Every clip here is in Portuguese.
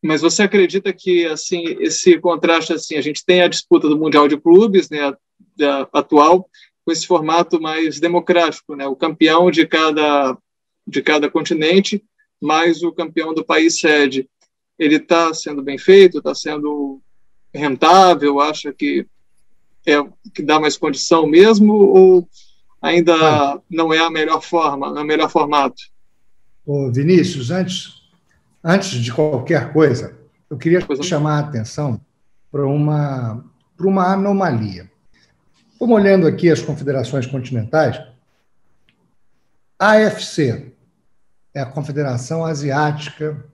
Mas você acredita que assim esse contraste, assim, a gente tem a disputa do Mundial de Clubes, né, atual, com esse formato mais democrático, né, o campeão de cada continente, mais o campeão do país sede. Ele está sendo bem feito, está sendo rentável, acha que dá mais condição mesmo, ou Olha, ainda não é a melhor forma, não é o melhor formato? ô Vinícius, antes de qualquer coisa, eu queria Pois não? chamar a atenção para uma anomalia. Vamos olhando aqui as confederações continentais, a AFC é a Confederação Asiática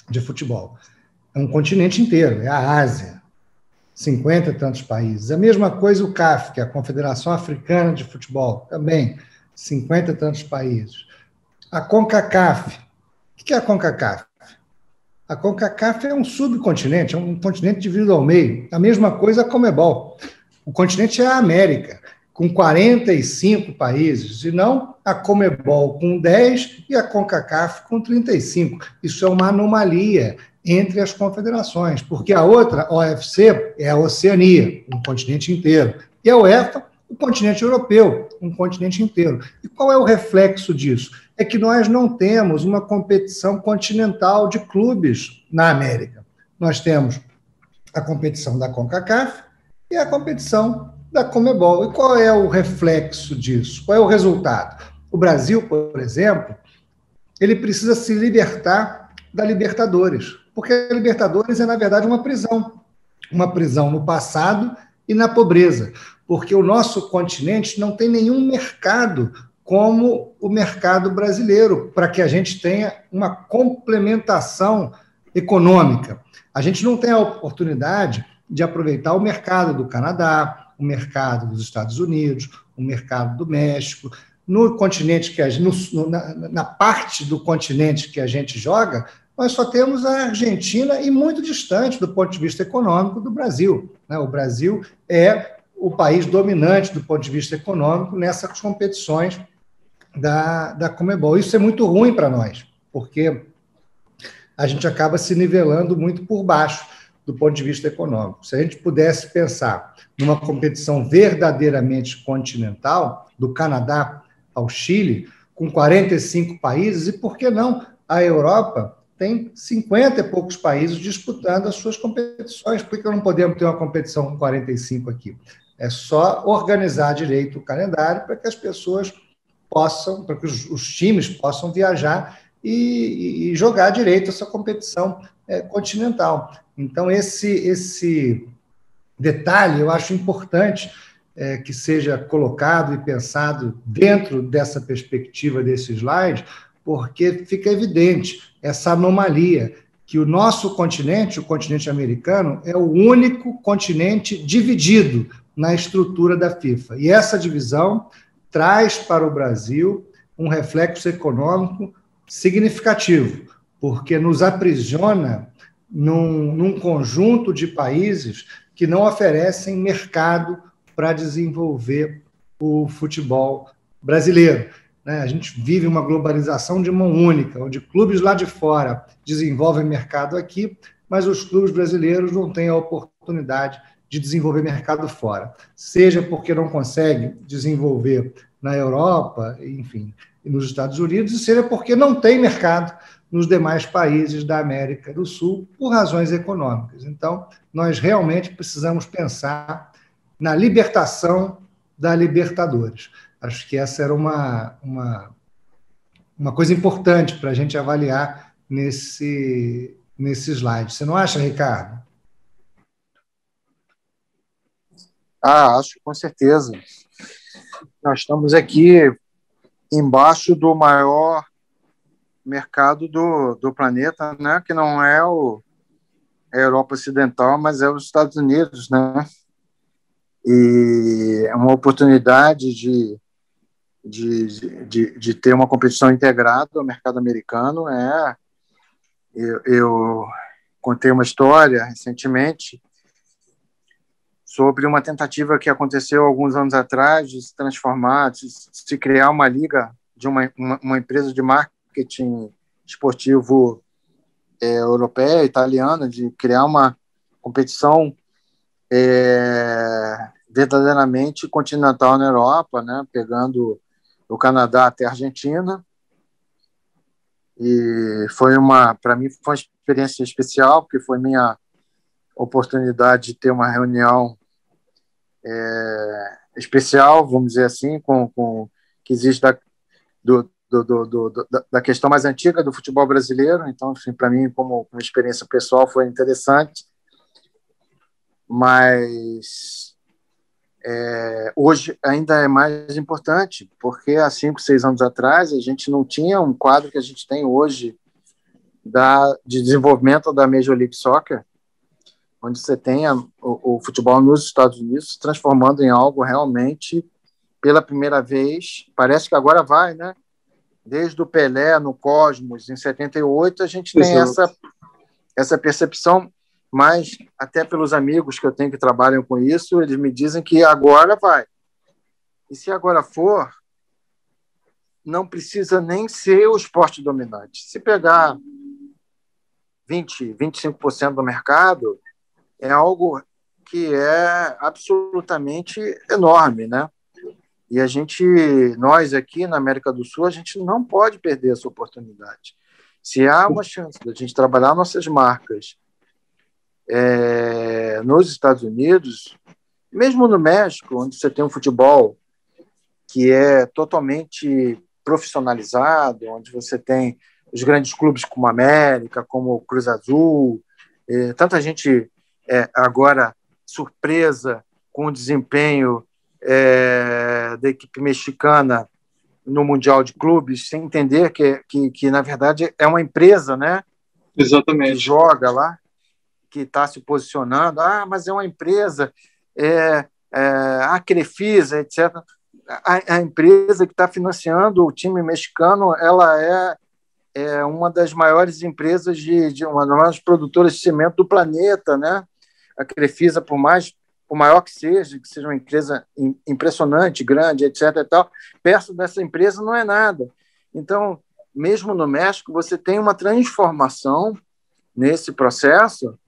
de Futebol. É um continente inteiro, é a Ásia, 50 e tantos países. A mesma coisa o CAF, que é a Confederação Africana de Futebol, também 50 e tantos países. A CONCACAF, o que é a CONCACAF? A CONCACAF é um subcontinente, é um continente dividido ao meio. A mesma coisa a CONMEBOL. O continente é a América, com 45 países, e não a CONMEBOL com 10 e a CONCACAF com 35. Isso é uma anomalia entre as confederações, porque a outra, a OFC, é a Oceania, um continente inteiro, e a UEFA, o continente europeu, um continente inteiro. E qual é o reflexo disso? É que nós não temos uma competição continental de clubes na América. Nós temos a competição da CONCACAF e a competição da CONMEBOL. E qual é o reflexo disso? Qual é o resultado? O Brasil, por exemplo, ele precisa se libertar da Libertadores, porque a Libertadores é, na verdade, uma prisão no passado e na pobreza, porque o nosso continente não tem nenhum mercado como o mercado brasileiro, para que a gente tenha uma complementação econômica. A gente não tem a oportunidade de aproveitar o mercado do Canadá, o mercado dos Estados Unidos, o mercado do México. No continente que na parte do continente que a gente joga, nós só temos a Argentina e muito distante do ponto de vista econômico do Brasil. O Brasil é o país dominante do ponto de vista econômico nessas competições da CONMEBOL. Isso é muito ruim para nós, porque a gente acaba se nivelando muito por baixo do ponto de vista econômico. Se a gente pudesse pensar numa competição verdadeiramente continental, do Canadá ao Chile, com 45 países, e por que não a Europa tem 50 e poucos países disputando as suas competições. Por que não podemos ter uma competição com 45 aqui? É só organizar direito o calendário para que as pessoas possam, para que os times possam viajar e jogar direito essa competição continental. Então, esse detalhe eu acho importante que seja colocado e pensado dentro dessa perspectiva desse slide, porque fica evidente essa anomalia que o nosso continente, o continente americano, é o único continente dividido na estrutura da FIFA. E essa divisão traz para o Brasil um reflexo econômico significativo, porque nos aprisiona num conjunto de países que não oferecem mercado para desenvolver o futebol brasileiro. A gente vive uma globalização de mão única, onde clubes lá de fora desenvolvem mercado aqui, mas os clubes brasileiros não têm a oportunidade de desenvolver mercado fora, seja porque não conseguem desenvolver na Europa, enfim, e nos Estados Unidos, seja porque não tem mercado nos demais países da América do Sul, por razões econômicas. Então, nós realmente precisamos pensar na libertação da Libertadores. Acho que essa era uma coisa importante para a gente avaliar nesse slide. Você não acha, Ricardo? Acho, com certeza. Nós estamos aqui embaixo do maior mercado do planeta, né? Que não é a Europa Ocidental, mas é os Estados Unidos, né? E é uma oportunidade de ter uma competição integrada ao mercado americano. Eu contei uma história recentemente sobre uma tentativa que aconteceu alguns anos atrás de se transformar, de se criar uma liga de uma empresa de marketing esportivo europeia, italiana, de criar uma competição verdadeiramente continental na Europa, né? Pegando o Canadá até a Argentina. E para mim, foi uma experiência especial, porque foi minha oportunidade de ter uma reunião especial, vamos dizer assim, que existe da questão mais antiga do futebol brasileiro. Então, assim, para mim, como uma experiência pessoal, foi interessante. Mas hoje ainda é mais importante, porque há 5, 6 anos atrás a gente não tinha um quadro que a gente tem hoje de desenvolvimento da Major League Soccer, onde você tem o futebol nos Estados Unidos se transformando em algo realmente, pela primeira vez, parece que agora vai, né? Desde o Pelé no Cosmos, em 78, a gente tem essa percepção, mas até pelos amigos que eu tenho que trabalham com isso, eles me dizem que agora vai. E se agora for, não precisa nem ser o esporte dominante. Se pegar 20%, 25% do mercado, é algo que é absolutamente enorme, né? E nós aqui na América do Sul, a gente não pode perder essa oportunidade. Se há uma chance de a gente trabalhar nossas marcas nos Estados Unidos, mesmo no México, onde você tem um futebol que é totalmente profissionalizado, onde você tem os grandes clubes como a América, como o Cruz Azul, tanta gente agora surpresa com o desempenho da equipe mexicana no Mundial de Clubes, sem entender que na verdade, é uma empresa, né? Exatamente. Que joga lá, que está se posicionando. Mas é uma empresa, a Crefisa, etc. A empresa que está financiando o time mexicano, ela é uma das maiores empresas, uma das maiores produtoras de cimento do planeta, né? A Crefisa, por maior que seja uma empresa impressionante, grande, etc. e tal, perto dessa empresa não é nada. Então, mesmo no México, você tem uma transformação nesse processo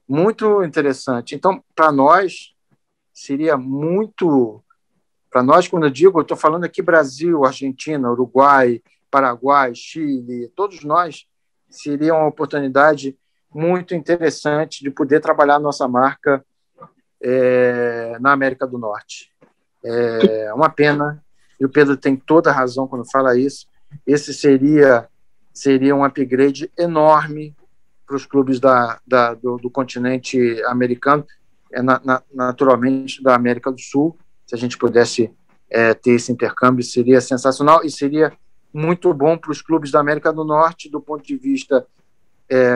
muito interessante. Então, para nós, seria muito... Para nós, quando eu estou falando aqui Brasil, Argentina, Uruguai, Paraguai, Chile, todos nós, seria uma oportunidade muito interessante de poder trabalhar nossa marca na América do Norte. É uma pena, e o Pedro tem toda a razão quando fala isso. Esse seria um upgrade enorme para os clubes do continente americano, naturalmente da América do Sul. Se a gente pudesse ter esse intercâmbio, seria sensacional e seria muito bom para os clubes da América do Norte, do ponto de vista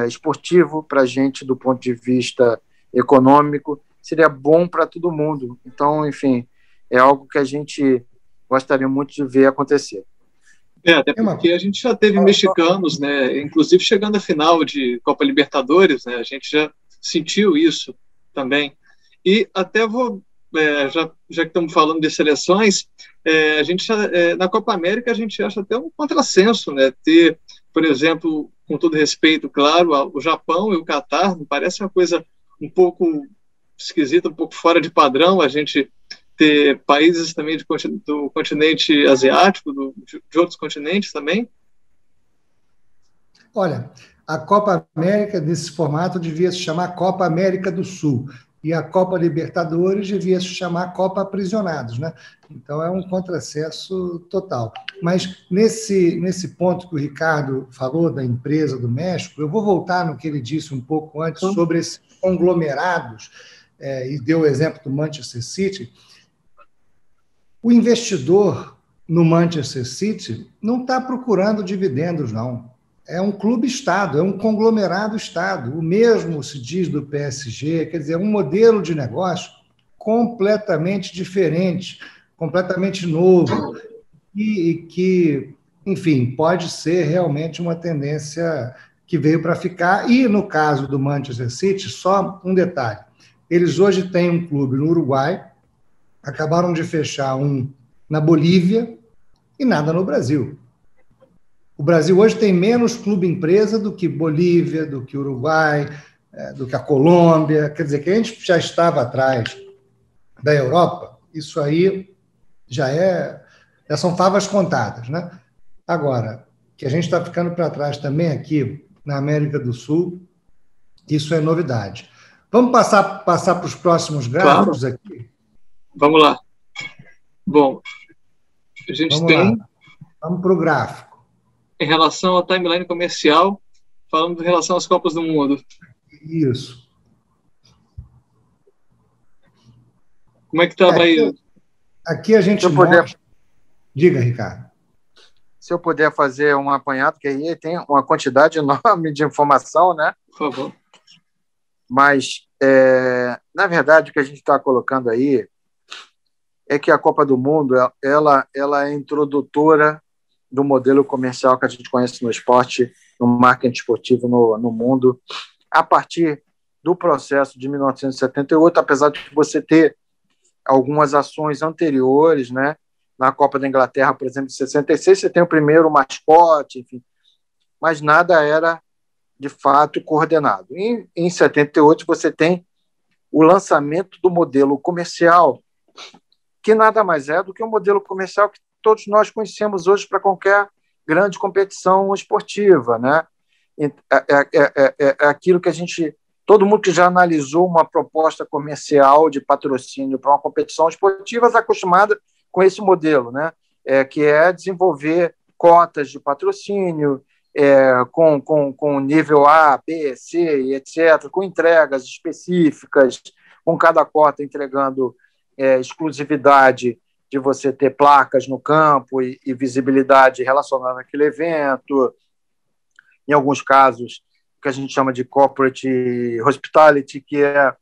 esportivo, para a gente, do ponto de vista econômico, seria bom para todo mundo. Então, enfim, é algo que a gente gostaria muito de ver acontecer. Até porque a gente já teve mexicanos, né, inclusive chegando à final de Copa Libertadores, né, a gente já sentiu isso também. E até já que estamos falando de seleções, a gente na Copa América a gente acha até um contrassenso, né, ter, por exemplo, com todo respeito, claro, o Japão e o Catar, não parece uma coisa um pouco esquisita, um pouco fora de padrão, a gente ter países também do continente asiático, de outros continentes também? Olha, a Copa América, nesse formato, devia se chamar Copa América do Sul, e a Copa Libertadores devia se chamar Copa Aprisionados, né? Então, é um contrassenso total. Mas, nesse ponto que o Ricardo falou da empresa do México, eu vou voltar no que ele disse um pouco antes sobre esses conglomerados, e deu o exemplo do Manchester City. O investidor no Manchester City não está procurando dividendos, não. É um clube-estado, é um conglomerado-estado. O mesmo se diz do PSG, quer dizer, é um modelo de negócio completamente diferente, completamente novo, e que, enfim, pode ser realmente uma tendência que veio para ficar. E, no caso do Manchester City, só um detalhe. Eles hoje têm um clube no Uruguai, acabaram de fechar um na Bolívia e nada no Brasil. O Brasil hoje tem menos clube-empresa do que Bolívia, do que Uruguai, do que a Colômbia. Quer dizer, que a gente já estava atrás da Europa, isso aí já são favas contadas, né? Agora, que a gente está ficando para trás também aqui na América do Sul, isso é novidade. Vamos passar para os próximos gráficos aqui? Vamos lá. Bom, a gente Vamos para o gráfico. Em relação ao timeline comercial, falando em relação às Copas do Mundo. Isso. Como é que estava aí? Aqui a gente mostra... Diga, Ricardo. Se eu puder fazer um apanhado, que aí tem uma quantidade enorme de informação, né? Por favor. Mas, na verdade, o que a gente está colocando aí é que a Copa do Mundo ela é introdutora do modelo comercial que a gente conhece no esporte, no marketing esportivo no mundo, a partir do processo de 1978, apesar de você ter algumas ações anteriores, né? Na Copa da Inglaterra, por exemplo, de 66, você tem o primeiro mascote, enfim, mas nada era, de fato, coordenado. Em 78, você tem o lançamento do modelo comercial, que nada mais é do que um modelo comercial que todos nós conhecemos hoje para qualquer grande competição esportiva, né? É aquilo que todo mundo que já analisou uma proposta comercial de patrocínio para uma competição esportiva está acostumado com esse modelo, né? Que é desenvolver cotas de patrocínio com nível A, B, C, etc., com entregas específicas, com cada cota entregando exclusividade de você ter placas no campo e visibilidade relacionada àquele evento. Em alguns casos, o que a gente chama de corporate hospitality, que é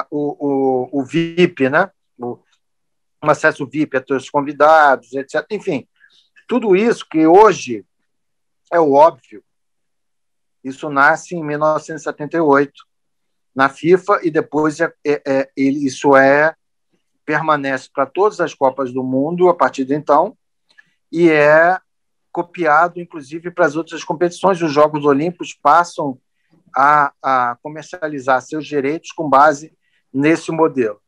o VIP, né? Um acesso VIP a todos os convidados, etc. Enfim, tudo isso que hoje é o óbvio, isso nasce em 1978 na FIFA e depois isso permanece para todas as Copas do Mundo a partir de então e é copiado, inclusive, para as outras competições. Os Jogos Olímpicos passam a comercializar seus direitos com base nesse modelo.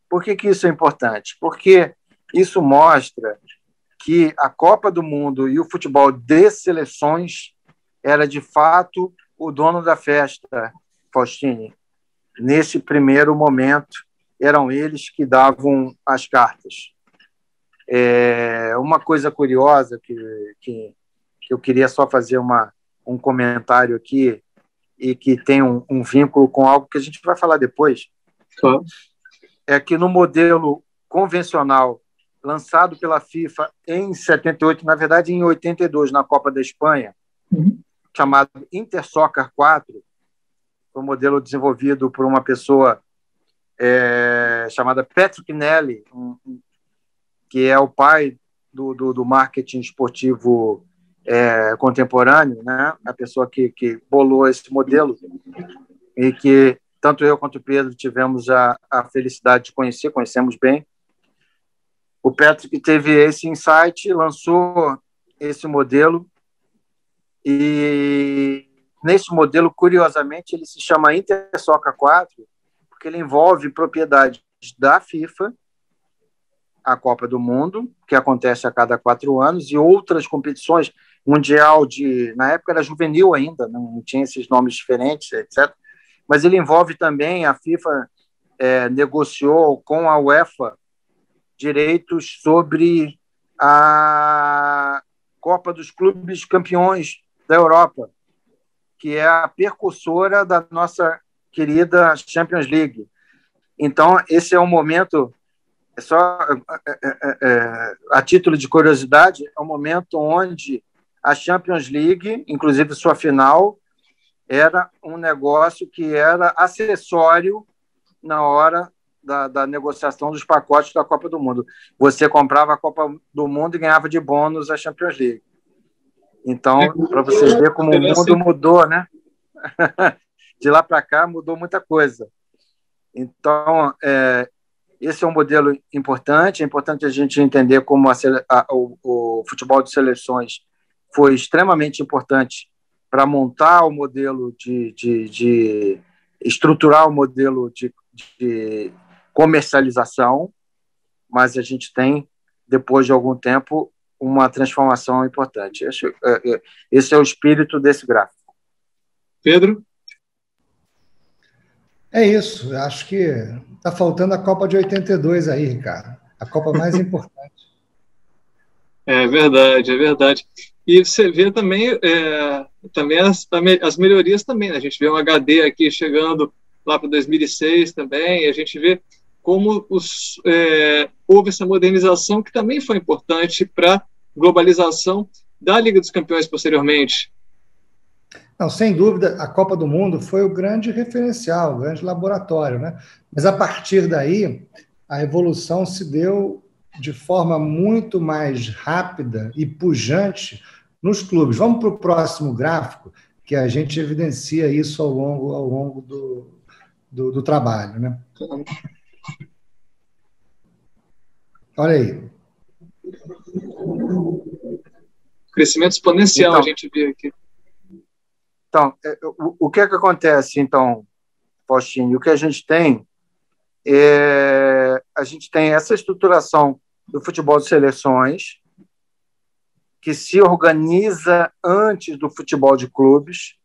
Por que isso é importante? Porque isso mostra que a Copa do Mundo e o futebol de seleções era, de fato, o dono da festa, Faustini. Nesse primeiro momento, eram eles que davam as cartas. Uma coisa curiosa que eu queria só fazer um comentário aqui e que tem um vínculo com algo que a gente vai falar depois, é que no modelo convencional lançado pela FIFA em 78, na verdade em 82, na Copa da Espanha, chamado Intersoccer 4, foi um modelo desenvolvido por uma pessoa chamada Patrick Nelly, que é o pai do marketing esportivo contemporâneo, né? A pessoa que bolou esse modelo e que tanto eu quanto o Pedro tivemos a felicidade de conhecemos bem. O Patrick teve esse insight, lançou esse modelo e nesse modelo, curiosamente, ele se chama Intersoccer 4 porque ele envolve propriedades da FIFA, a Copa do Mundo, que acontece a cada 4 anos, e outras competições, mundial na época era juvenil ainda, não tinha esses nomes diferentes, etc. Mas ele envolve também, a FIFA negociou com a UEFA direitos sobre a Copa dos Clubes Campeões da Europa, que é a precursora da nossa querida Champions League. Então, esse é um momento, só a título de curiosidade, é um momento onde a Champions League, inclusive sua final, era um negócio que era acessório na hora da negociação dos pacotes da Copa do Mundo. Você comprava a Copa do Mundo e ganhava de bônus a Champions League. Então, para vocês verem como o mundo mudou, né? De lá para cá mudou muita coisa. Então, esse é um modelo importante. É importante a gente entender como o futebol de seleções foi extremamente importante para montar o modelo de estruturar o modelo de comercialização, mas a gente tem, depois de algum tempo, uma transformação importante. Esse é o espírito desse gráfico. Pedro? É isso. Acho que está faltando a Copa de 82 aí, Ricardo. A Copa mais importante. É verdade, é verdade. E você vê também, também as melhorias também, né? A gente vê um HD aqui chegando lá para 2006 também, e a gente vê como houve essa modernização que também foi importante para a globalização da Liga dos Campeões posteriormente. Não, sem dúvida, a Copa do Mundo foi o grande referencial, o grande laboratório, né? Mas a partir daí, a evolução se deu de forma muito mais rápida e pujante nos clubes. Vamos para o próximo gráfico, que a gente evidencia isso ao longo do trabalho, né? Olha aí. Crescimento exponencial, então, a gente vê aqui. Então, o que é que acontece, então, Faustino? O que a gente tem essa estruturação do futebol de seleções que se organiza antes do futebol de clubes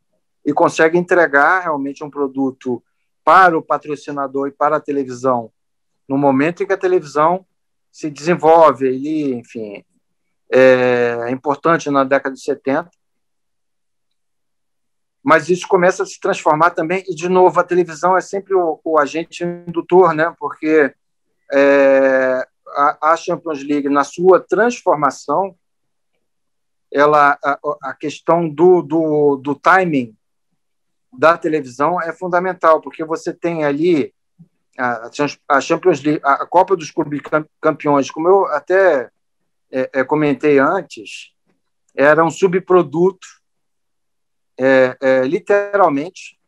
e consegue entregar realmente um produto para o patrocinador e para a televisão no momento em que a televisão se desenvolve. Ele, enfim, é importante na década de 70, mas isso começa a se transformar também, e, de novo, a televisão é sempre o agente indutor, né? Porque a Champions League, na sua transformação, a questão do timing da televisão é fundamental, porque você tem ali a Champions League, a Copa dos Clubes Campeões, como eu até comentei antes, era um subproduto, literalmente,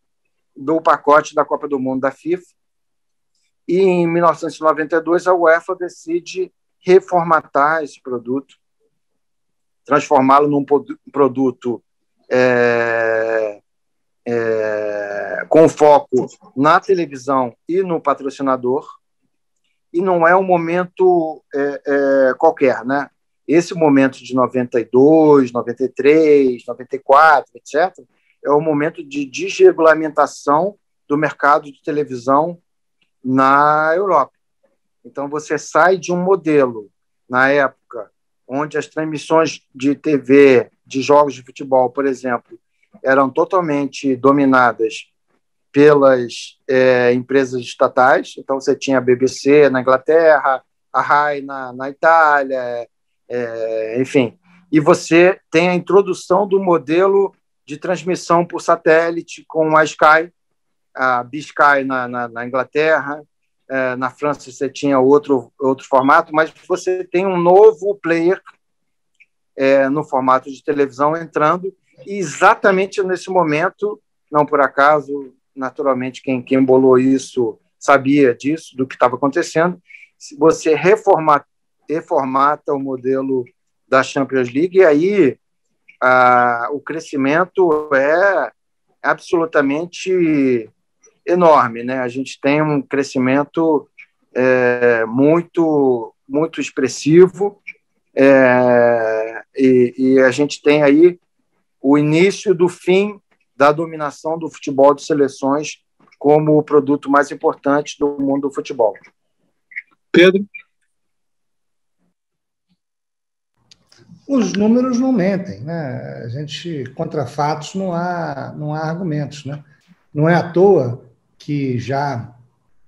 do pacote da Copa do Mundo da FIFA. E, em 1992, a UEFA decide reformatar esse produto, transformá-lo num produto com foco na televisão e no patrocinador. E não é um momento qualquer, né? Esse momento de 92, 93, 94, etc., é o momento de desregulamentação do mercado de televisão na Europa. Então, você sai de um modelo, na época, onde as transmissões de TV, de jogos de futebol, por exemplo, eram totalmente dominadas pelas empresas estatais. Então, você tinha a BBC na Inglaterra, a Rai na Itália, enfim. E você tem a introdução do modelo de transmissão por satélite com a Sky, a B-Sky na Inglaterra. Na França você tinha outro formato, mas você tem um novo player no formato de televisão entrando, e exatamente nesse momento, não por acaso, naturalmente quem embolou isso sabia disso, do que estava acontecendo, você reformata o modelo da Champions League, e aí o crescimento é absolutamente enorme, né? A gente tem um crescimento muito, muito expressivo, e a gente tem aí o início do fim da dominação do futebol de seleções como o produto mais importante do mundo do futebol. Pedro? Os números não mentem, né? A gente, contra fatos, não há argumentos, né? Não é à toa que já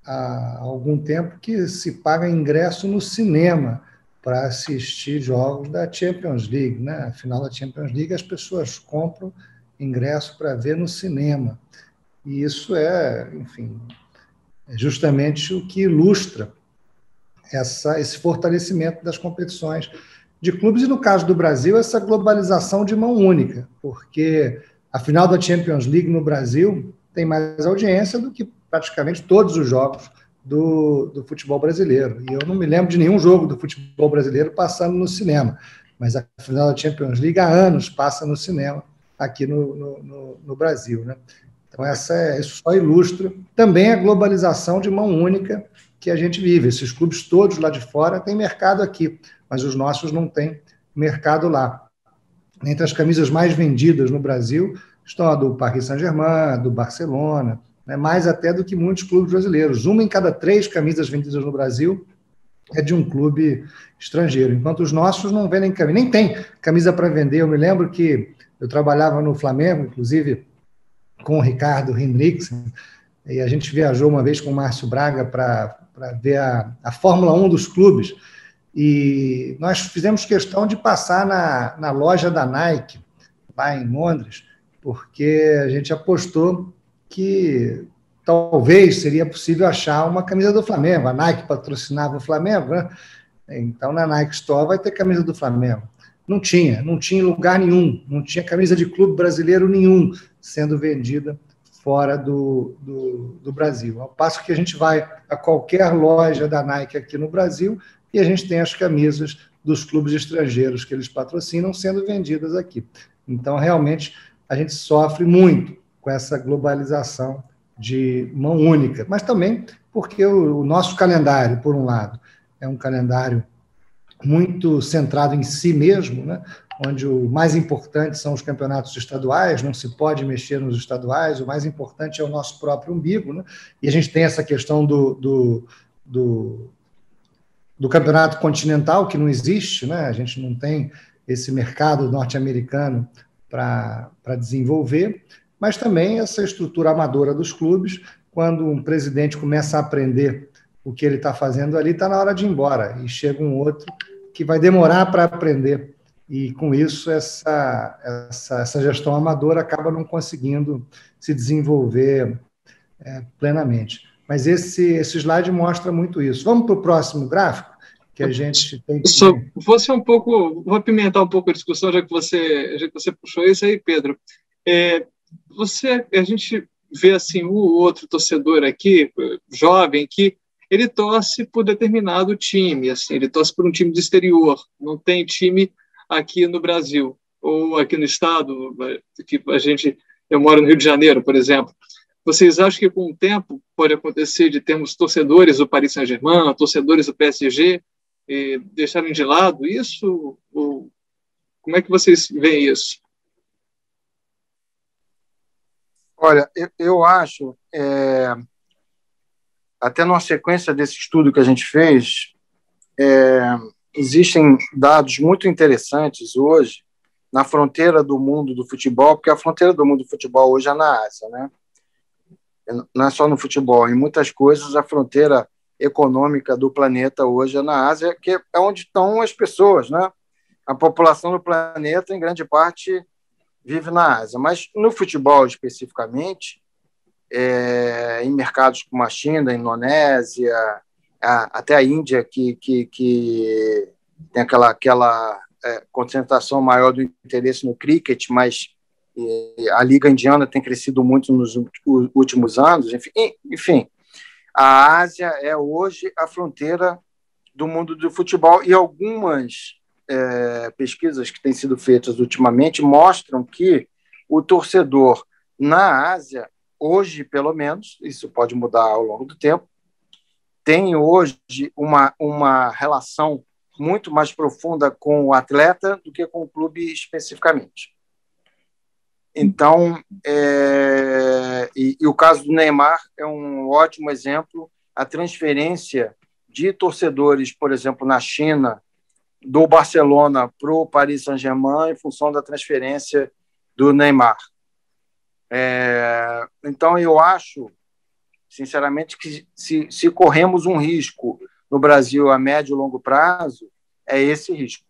há algum tempo que se paga ingresso no cinema para assistir jogos da Champions League, né? A final da Champions League, as pessoas compram ingresso para ver no cinema. E isso enfim, justamente o que ilustra esse fortalecimento das competições de clubes, e no caso do Brasil, essa globalização de mão única, porque a final da Champions League no Brasil tem mais audiência do que praticamente todos os jogos do futebol brasileiro. E eu não me lembro de nenhum jogo do futebol brasileiro passando no cinema. mas a final da Champions League há anos passa no cinema aqui no Brasil, né? Então, isso só ilustra também a globalização de mão única que a gente vive. Esses clubes todos lá de fora têm mercado aqui, mas os nossos não têm mercado lá. Entre as camisas mais vendidas no Brasil estão a do Paris Saint-Germain, do Barcelona, né, mais até do que muitos clubes brasileiros. 1 em cada 3 camisas vendidas no Brasil é de um clube estrangeiro, enquanto os nossos não vendem camisa, nem tem camisa para vender. Eu me lembro que eu trabalhava no Flamengo, inclusive com o Ricardo Hendrickson, e a gente viajou uma vez com o Márcio Braga para ver a Fórmula 1 dos clubes, e nós fizemos questão de passar na loja da Nike, lá em Londres, porque a gente apostou que talvez seria possível achar uma camisa do Flamengo. A Nike patrocinava o Flamengo, né? Então, na Nike Store vai ter camisa do Flamengo. Não tinha em lugar nenhum, não tinha camisa de clube brasileiro nenhum sendo vendida fora do Brasil. Ao passo que a gente vai a qualquer loja da Nike aqui no Brasil e a gente tem as camisas dos clubes estrangeiros que eles patrocinam sendo vendidas aqui. Então, realmente, a gente sofre muito com essa globalização de mão única, mas também porque o nosso calendário, por um lado, é um calendário muito centrado em si mesmo, né? Onde o mais importante são os campeonatos estaduais, não se pode mexer nos estaduais, o mais importante é o nosso próprio umbigo, né? E a gente tem essa questão do campeonato continental, que não existe, né? A gente não tem esse mercado norte-americano para desenvolver, mas também essa estrutura amadora dos clubes. Quando um presidente começa a aprender o que ele está fazendo ali, está na hora de ir embora, e chega um outro que vai demorar para aprender, e com isso essa gestão amadora acaba não conseguindo se desenvolver plenamente. Mas esse slide mostra muito isso. Vamos para o próximo gráfico, que a gente tem que... Vou apimentar um pouco a discussão, já que você puxou isso aí, Pedro. A gente vê assim, o outro torcedor aqui, jovem, que ele torce por determinado time, assim, ele torce por um time do exterior, não tem time aqui no Brasil, ou aqui no estado, que eu moro no Rio de Janeiro, por exemplo. Vocês acham que com o tempo pode acontecer de termos torcedores do Paris Saint-Germain, torcedores do PSG, deixarem de lado isso? Ou como é que vocês veem isso? Olha, eu acho, até numa sequência desse estudo que a gente fez, existem dados muito interessantes hoje na fronteira do mundo do futebol, porque a fronteira do mundo do futebol hoje é na Ásia, né? Não é só no futebol, em muitas coisas a fronteira econômica do planeta hoje é na Ásia, que é onde estão as pessoas, né? A população do planeta, em grande parte, vive na Ásia. Mas no futebol, especificamente, em mercados como a China, a Indonésia, até a Índia, que tem aquela concentração maior do interesse no cricket, mas a Liga Indiana tem crescido muito nos últimos anos. Enfim, a Ásia é hoje a fronteira do mundo do futebol, e algumas pesquisas que têm sido feitas ultimamente mostram que o torcedor na Ásia, hoje, pelo menos, isso pode mudar ao longo do tempo, tem hoje uma relação muito mais profunda com o atleta do que com o clube especificamente. Então, e o caso do Neymar é um ótimo exemplo. A transferência de torcedores, por exemplo, na China, do Barcelona para o Paris Saint-Germain, em função da transferência do Neymar. Então, eu acho, sinceramente, que se corremos um risco no Brasil a médio e longo prazo, é esse risco.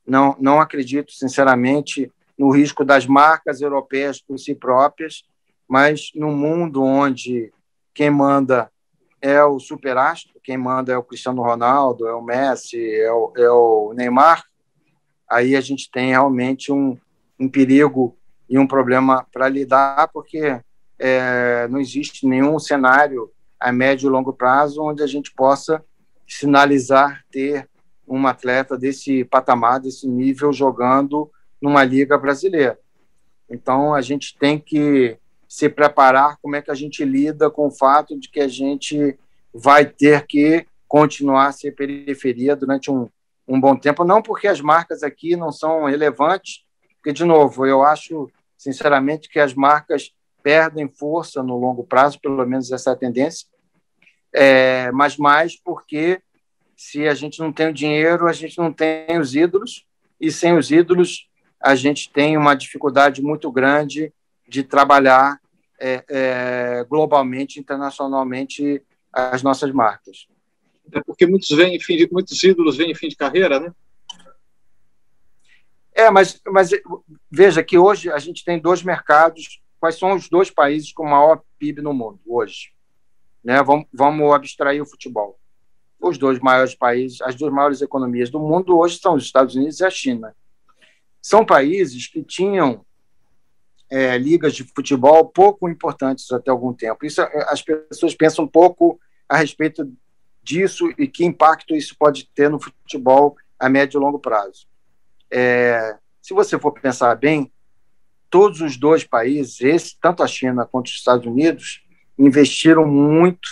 Não acredito, sinceramente, no risco das marcas europeias por si próprias, mas num mundo onde quem manda é o superastro, quem manda é o Cristiano Ronaldo, é o Messi, é o Neymar, aí a gente tem realmente um perigo e um problema para lidar, porque não existe nenhum cenário a médio e longo prazo onde a gente possa sinalizar ter um atleta desse patamar, desse nível, jogando numa liga brasileira. Então, a gente tem que se preparar como é que a gente lida com o fato de que a gente vai ter que continuar a ser periferia durante um bom tempo, não porque as marcas aqui não são relevantes, porque, de novo, eu acho, sinceramente, que as marcas perdem força no longo prazo, pelo menos essa é a tendência, mas mais porque se a gente não tem o dinheiro, a gente não tem os ídolos, e sem os ídolos a gente tem uma dificuldade muito grande de trabalhar globalmente, internacionalmente, as nossas marcas. É porque muitos ídolos vêm em fim de carreira, né? Mas veja que hoje a gente tem 2 mercados. Quais são os 2 países com maior PIB no mundo hoje? Né? Vamos abstrair o futebol. Os 2 maiores países, as 2 maiores economias do mundo hoje são os Estados Unidos e a China. São países que tinham ligas de futebol pouco importantes até algum tempo. Isso, as pessoas pensam um pouco a respeito disso e que impacto isso pode ter no futebol a médio e longo prazo. Se você for pensar bem, todos os 2 países, tanto a China quanto os Estados Unidos, investiram muito.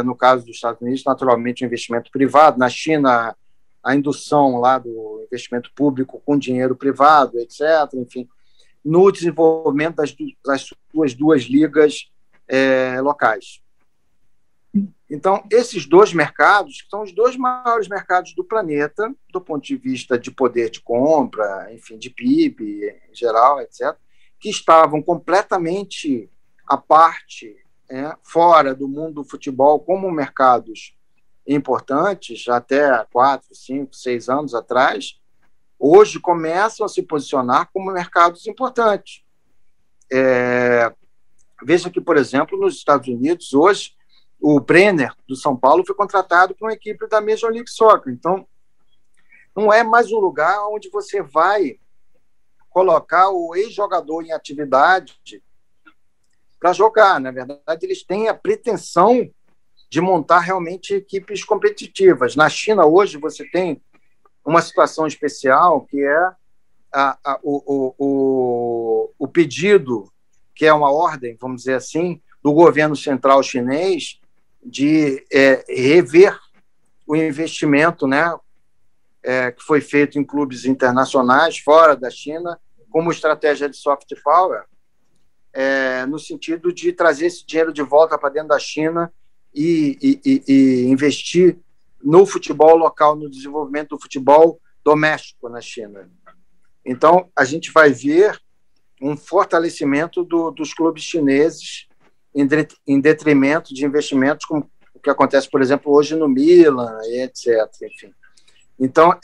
No caso dos Estados Unidos, naturalmente, o investimento privado. Na China, a indução lá do investimento público com dinheiro privado, etc. Enfim, no desenvolvimento das suas 2 ligas locais. Então, esses 2 mercados são os 2 maiores mercados do planeta, do ponto de vista de poder de compra, enfim, de PIB em geral, etc., que estavam completamente à parte, fora do mundo do futebol, como mercados importantes, até 4, 5, 6 anos atrás, hoje começam a se posicionar como mercados importantes. Veja que, por exemplo, nos Estados Unidos, hoje, o Brenner, do São Paulo, foi contratado por uma equipe da Major League Soccer. Então, não é mais um lugar onde você vai colocar o ex-jogador em atividade para jogar. Na verdade, eles têm a pretensão de montar realmente equipes competitivas. Na China, hoje, você tem uma situação especial, que é o pedido, que é uma ordem, vamos dizer assim, do governo central chinês de rever o investimento, né, que foi feito em clubes internacionais fora da China, como estratégia de soft power, no sentido de trazer esse dinheiro de volta para dentro da China e investir no futebol local, no desenvolvimento do futebol doméstico na China. Então, a gente vai ver um fortalecimento dos clubes chineses em detrimento de investimentos, como o que acontece, por exemplo, hoje no Milan, etc. Enfim. Então,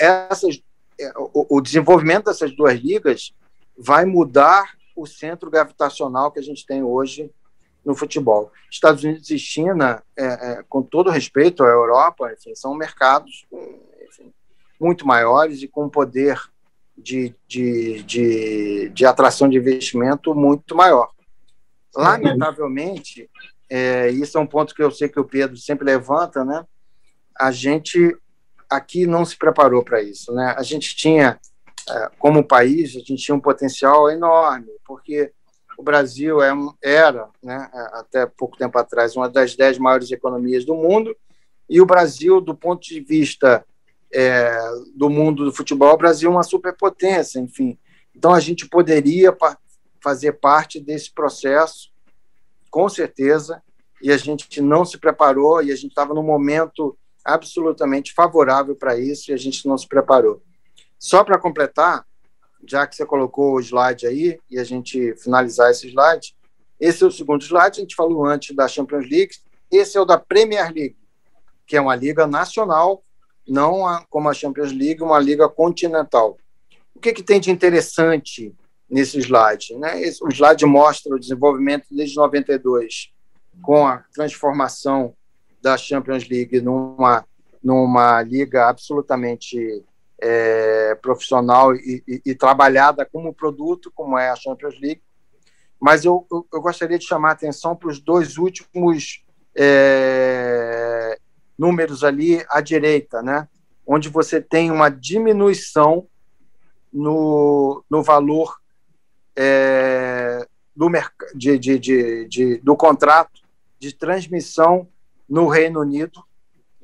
o desenvolvimento dessas 2 ligas vai mudar o centro gravitacional que a gente tem hoje no futebol. Estados Unidos e China, com todo respeito à Europa, enfim, são mercados muito maiores e com poder de atração de investimento muito maior. Lamentavelmente, isso é um ponto que eu sei que o Pedro sempre levanta, né? A gente aqui não se preparou para isso, né? A gente tinha, como país, a gente tinha um potencial enorme, porque o Brasil era, né, até pouco tempo atrás, uma das 10 maiores economias do mundo, e o Brasil, do ponto de vista do mundo do futebol, o Brasil é uma superpotência, enfim. Então, a gente poderia fazer parte desse processo, com certeza, e a gente não se preparou, e a gente estava num momento absolutamente favorável para isso, e a gente não se preparou. Só para completar, já que você colocou o slide aí, e a gente finalizar esse slide, esse é o segundo slide, a gente falou antes da Champions League, esse é o da Premier League, que é uma liga nacional, não como a Champions League, uma liga continental. O que tem de interessante nesse slide, né? O slide mostra o desenvolvimento desde 92, com a transformação da Champions League numa liga absolutamente profissional e trabalhada como produto, como é a Champions League. Mas eu gostaria de chamar a atenção para os 2 últimos números ali à direita, né? onde você tem uma diminuição no valor do contrato de transmissão no Reino Unido,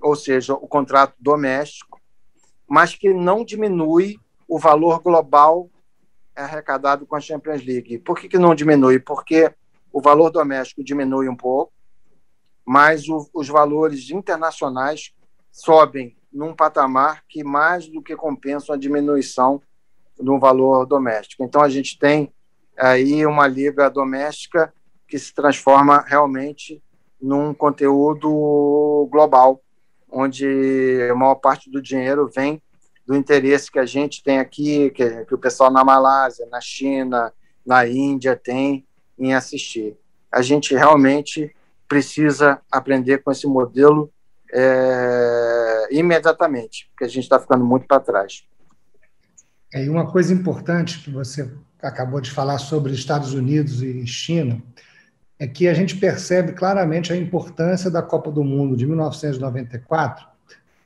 ou seja, o contrato doméstico, mas que não diminui o valor global arrecadado com a Champions League. Por que não diminui? Porque o valor doméstico diminui um pouco, mas os valores internacionais sobem num patamar que mais do que compensam a diminuição no valor doméstico. Então, a gente tem aí uma liga doméstica que se transforma realmente num conteúdo global, onde a maior parte do dinheiro vem do interesse que a gente tem aqui, que o pessoal na Malásia, na China, na Índia tem em assistir. A gente realmente precisa aprender com esse modelo imediatamente, porque a gente está ficando muito para trás. E uma coisa importante que você acabou de falar sobre Estados Unidos e China é que a gente percebe claramente a importância da Copa do Mundo de 1994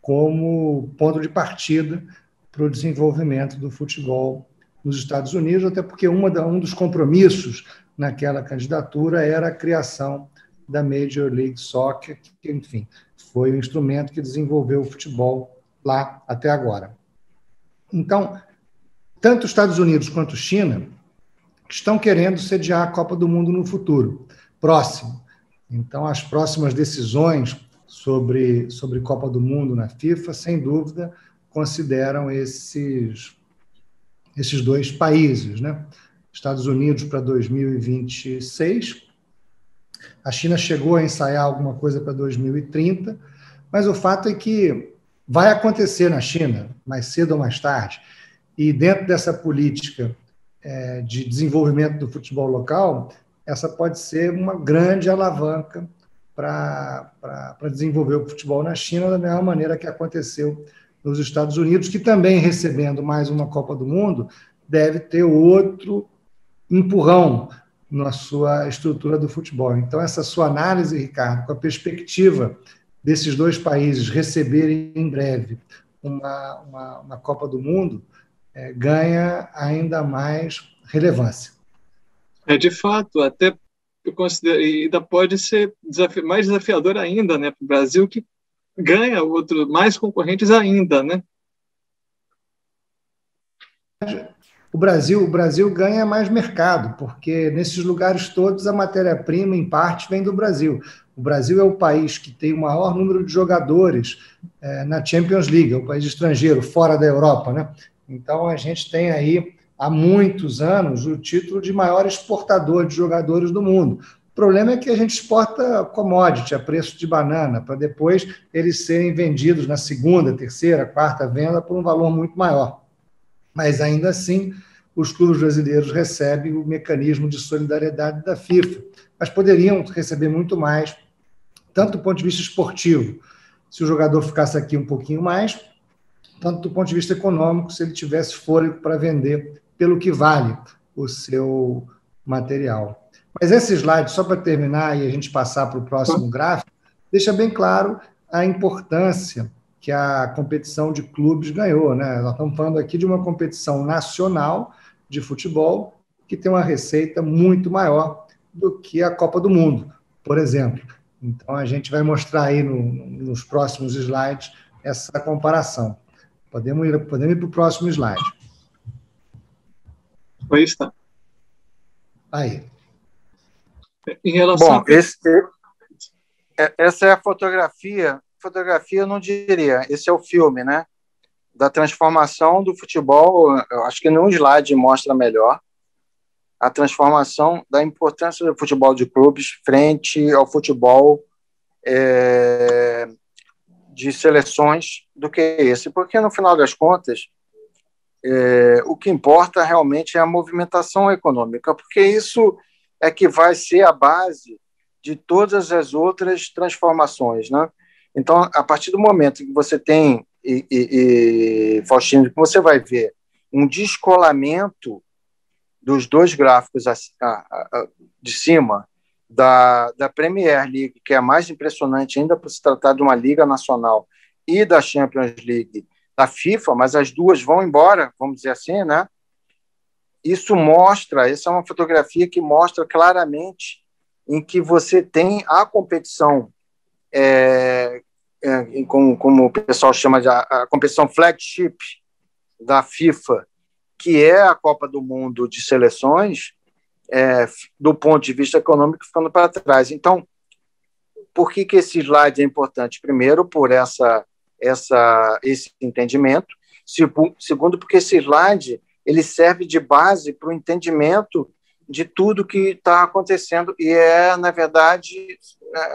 como ponto de partida para o desenvolvimento do futebol nos Estados Unidos, até porque um dos compromissos naquela candidatura era a criação da Major League Soccer, que, enfim, foi o instrumento que desenvolveu o futebol lá até agora. Então, tanto os Estados Unidos quanto China estão querendo sediar a Copa do Mundo no futuro próximo. Então, as próximas decisões sobre Copa do Mundo na FIFA, sem dúvida, consideram esses dois países, né? Estados Unidos para 2026, a China chegou a ensaiar alguma coisa para 2030, mas o fato é que vai acontecer na China, mais cedo ou mais tarde, e dentro dessa política de desenvolvimento do futebol local, essa pode ser uma grande alavanca para desenvolver o futebol na China da mesma maneira que aconteceu nos Estados Unidos, que também, recebendo mais uma Copa do Mundo, deve ter outro empurrão na sua estrutura do futebol. Então, essa sua análise, Ricardo, com a perspectiva desses dois países receberem em breve uma Copa do Mundo, ganha ainda mais relevância. De fato, até eu considero, ainda pode ser mais desafiador ainda, né, para o Brasil, que ganha mais concorrentes ainda, né? O Brasil ganha mais mercado, porque nesses lugares todos a matéria-prima, em parte, vem do Brasil. O Brasil é o país que tem o maior número de jogadores na Champions League, é o país estrangeiro, fora da Europa, né? Então, a gente tem aí, há muitos anos, o título de maior exportador de jogadores do mundo. O problema é que a gente exporta commodity a preço de banana, para depois eles serem vendidos na segunda, terceira, quarta venda por um valor muito maior. Mas, ainda assim, os clubes brasileiros recebem o mecanismo de solidariedade da FIFA, mas poderiam receber muito mais, tanto do ponto de vista esportivo, se o jogador ficasse aqui um pouquinho mais, tanto do ponto de vista econômico, se ele tivesse fôlego para vender pelo que vale o seu material. Mas esse slide, só para terminar e a gente passar para o próximo gráfico, deixa bem claro a importância que a competição de clubes ganhou, né? Nós estamos falando aqui de uma competição nacional de futebol que tem uma receita muito maior do que a Copa do Mundo, por exemplo. Então, a gente vai mostrar aí nos próximos slides essa comparação. Podemos ir para o próximo slide. Aí está. Aí. Em relação essa é a fotografia. Fotografia eu não diria, esse é o filme, né? Da transformação do futebol. Eu acho que nenhum slide mostra melhor a transformação da importância do futebol de clubes frente ao futebol de seleções do que esse, porque no final das contas o que importa realmente é a movimentação econômica, porque isso é que vai ser a base de todas as outras transformações, né? Então, a partir do momento que você tem, Faustino, que você vai ver um descolamento dos dois gráficos de cima da Premier League, que é a mais impressionante ainda por se tratar de uma liga nacional, e da Champions League, da FIFA, mas as duas vão embora, vamos dizer assim, né? Isso mostra, essa é uma fotografia que mostra claramente em que você tem a competição, como o pessoal chama de a competição flagship da FIFA, que é a Copa do Mundo de seleções, do ponto de vista econômico, ficando para trás. Então, por que esse slide é importante? Primeiro, por esse entendimento. Segundo, porque esse slide ele serve de base para o entendimento de tudo que está acontecendo. E na verdade,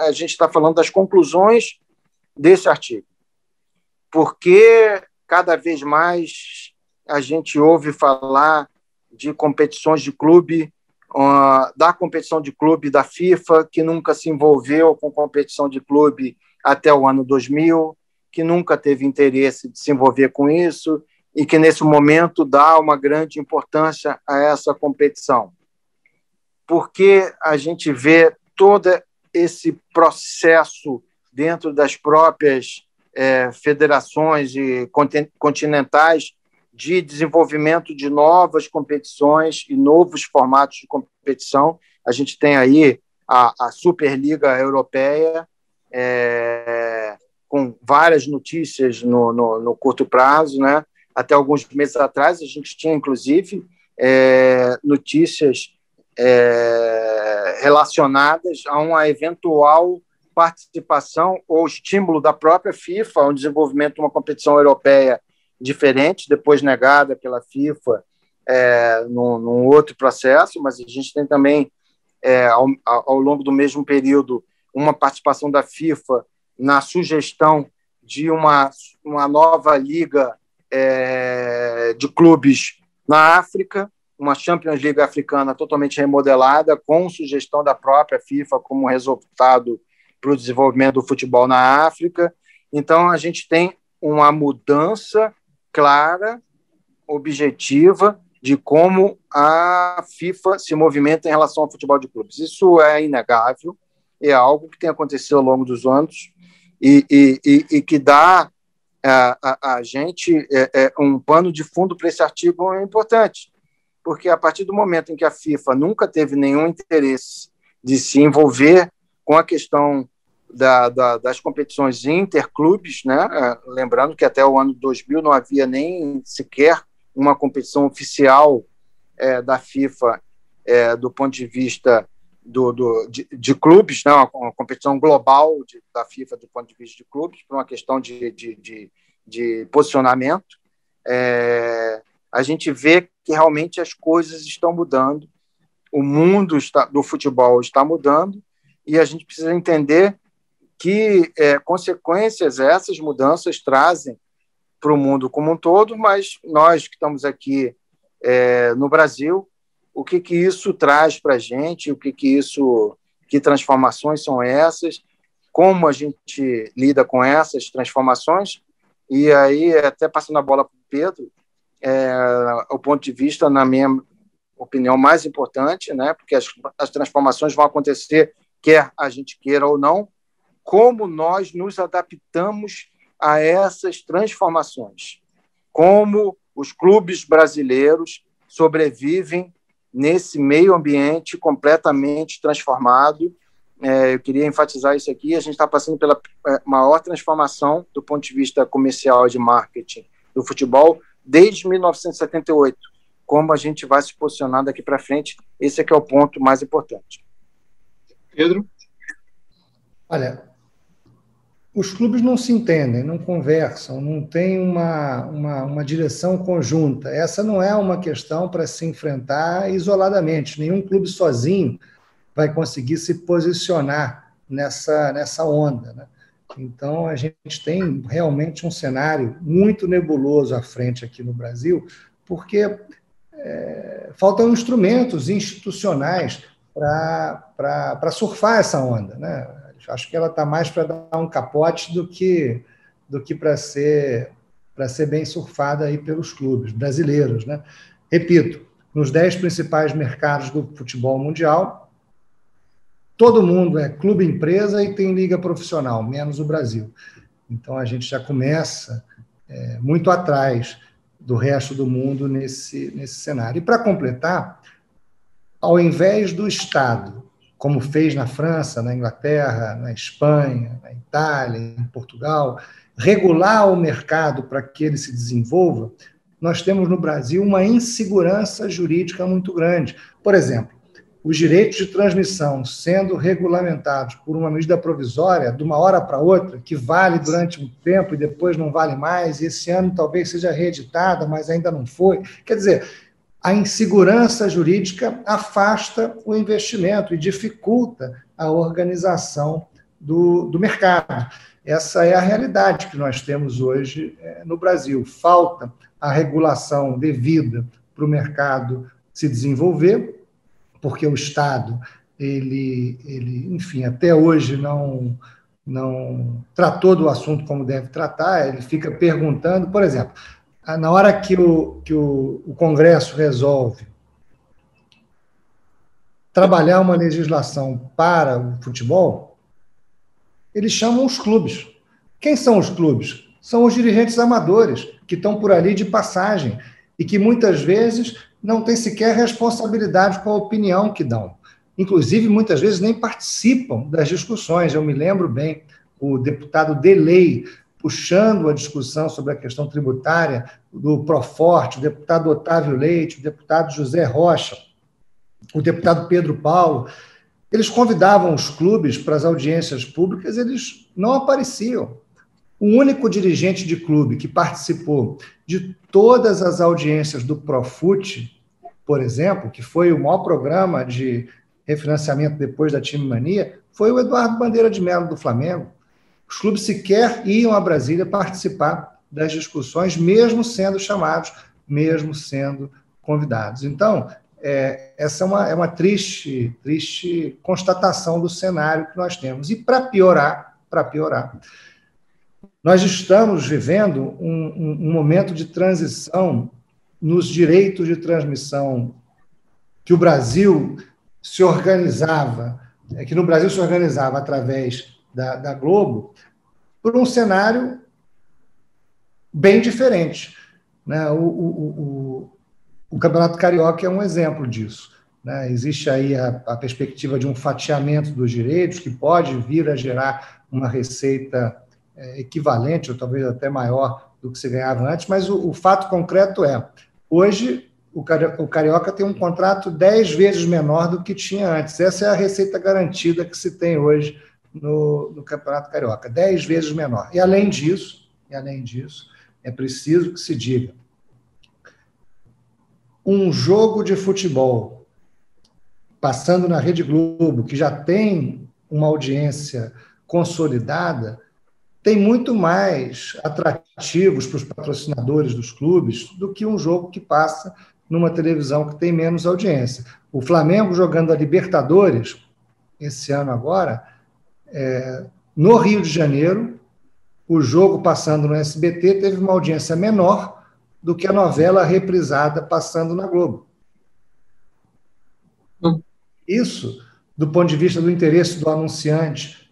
a gente está falando das conclusões desse artigo. Porque cada vez mais a gente ouve falar de competições de clube, da competição de clube da FIFA, que nunca se envolveu com competição de clube até o ano 2000, que nunca teve interesse de se envolver com isso e que, nesse momento, dá uma grande importância a essa competição. Porque a gente vê todo esse processo dentro das próprias federações continentais de desenvolvimento de novas competições e novos formatos de competição. A gente tem aí a Superliga Europeia, com várias notícias no curto prazo, né? Até alguns meses atrás, a gente tinha, inclusive, notícias relacionadas a uma eventual participação ou estímulo da própria FIFA ao desenvolvimento de uma competição europeia diferente, depois negada pela FIFA num outro processo, mas a gente tem também, ao longo do mesmo período, uma participação da FIFA na sugestão de uma nova liga de clubes na África, uma Champions League africana totalmente remodelada, com sugestão da própria FIFA como resultado para o desenvolvimento do futebol na África. Então, a gente tem uma mudança clara, objetiva, de como a FIFA se movimenta em relação ao futebol de clubes. Isso é inegável, é algo que tem acontecido ao longo dos anos e que dá a gente um pano de fundo para esse artigo importante, porque a partir do momento em que a FIFA nunca teve nenhum interesse de se envolver com a questão das competições interclubes, né? Lembrando que até o ano 2000 não havia nem sequer uma competição oficial da FIFA do ponto de vista de clubes, né? Uma competição global da FIFA do ponto de vista de clubes, por uma questão de posicionamento. A gente vê que realmente as coisas estão mudando, o mundo do futebol está mudando, e a gente precisa entender que consequências essas mudanças trazem para o mundo como um todo, mas nós que estamos aqui no Brasil, o que isso traz para a gente, que transformações são essas, como a gente lida com essas transformações, e aí, até passando a bola para o Pedro, o ponto de vista, na minha opinião, mais importante, né, porque as transformações vão acontecer, quer a gente queira ou não, como nós nos adaptamos a essas transformações, como os clubes brasileiros sobrevivem nesse meio ambiente completamente transformado. Eu queria enfatizar isso aqui. A gente está passando pela maior transformação do ponto de vista comercial e de marketing do futebol desde 1978. Como a gente vai se posicionar daqui para frente, esse é que é o ponto mais importante. Pedro? Olha, os clubes não se entendem, não conversam, não tem uma direção conjunta. Essa não é uma questão para se enfrentar isoladamente. Nenhum clube sozinho vai conseguir se posicionar nessa onda, né? Então, a gente tem realmente um cenário muito nebuloso à frente aqui no Brasil, porque faltam instrumentos institucionais para surfar essa onda, né? Acho que ela está mais para dar um capote do que para ser bem surfada aí pelos clubes brasileiros, né? Repito, nos 10 principais mercados do futebol mundial, todo mundo é clube-empresa e tem liga profissional, menos o Brasil. Então, a gente já começa muito atrás do resto do mundo nesse cenário. E, para completar, ao invés do Estado, como fez na França, na Inglaterra, na Espanha, na Itália, em Portugal, regular o mercado para que ele se desenvolva, nós temos no Brasil uma insegurança jurídica muito grande. Por exemplo, os direitos de transmissão sendo regulamentados por uma medida provisória, de uma hora para outra, que vale durante um tempo e depois não vale mais, e esse ano talvez seja reeditada, mas ainda não foi. Quer dizer, a insegurança jurídica afasta o investimento e dificulta a organização do mercado. Essa é a realidade que nós temos hoje no Brasil. Falta a regulação devida para o mercado se desenvolver, porque o Estado, enfim, até hoje não tratou do assunto como deve tratar, ele fica perguntando, por exemplo, na hora que o Congresso resolve trabalhar uma legislação para o futebol, eles chamam os clubes. Quem são os clubes? São os dirigentes amadores, que estão por ali de passagem e que muitas vezes não têm sequer responsabilidade com a opinião que dão. Inclusive, muitas vezes nem participam das discussões. Eu me lembro bem, o deputado Delei puxando a discussão sobre a questão tributária do Proforte, o deputado Otávio Leite, o deputado José Rocha, o deputado Pedro Paulo. Eles convidavam os clubes para as audiências públicas, eles não apareciam. O único dirigente de clube que participou de todas as audiências do Profut, por exemplo, que foi o maior programa de refinanciamento depois da Time Mania, foi o Eduardo Bandeira de Mello, do Flamengo. Os clubes sequer iam a Brasília participar das discussões, mesmo sendo chamados, mesmo sendo convidados. Então, essa é uma triste constatação do cenário que nós temos. E, para piorar, nós estamos vivendo um momento de transição nos direitos de transmissão que o Brasil se organizava, através da Globo, por um cenário bem diferente, né? O Campeonato Carioca é um exemplo disso, né? Existe aí a perspectiva de um fatiamento dos direitos que pode vir a gerar uma receita equivalente, ou talvez até maior do que se ganhava antes, mas o fato concreto hoje o Carioca tem um contrato 10 vezes menor do que tinha antes. Essa é a receita garantida que se tem hoje no Campeonato Carioca, 10 vezes menor. E, além disso, é preciso que se diga, um jogo de futebol passando na Rede Globo, que já tem uma audiência consolidada, tem muito mais atrativos para os patrocinadores dos clubes do que um jogo que passa numa televisão que tem menos audiência. O Flamengo jogando a Libertadores, esse ano agora, no Rio de Janeiro, o jogo passando no SBT teve uma audiência menor do que a novela reprisada passando na Globo. Isso, do ponto de vista do interesse do anunciante,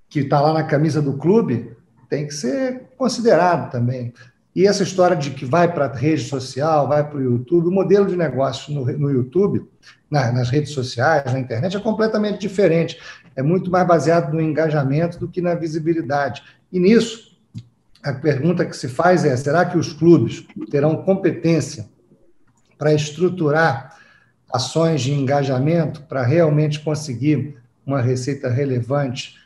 que está lá na camisa do clube, tem que ser considerado também. E essa história de que vai para a rede social, vai para o YouTube, o modelo de negócio no YouTube, nas redes sociais, na internet, é completamente diferente. É muito mais baseado no engajamento do que na visibilidade. E nisso, a pergunta que se faz é, será que os clubes terão competência para estruturar ações de engajamento para realmente conseguir uma receita relevante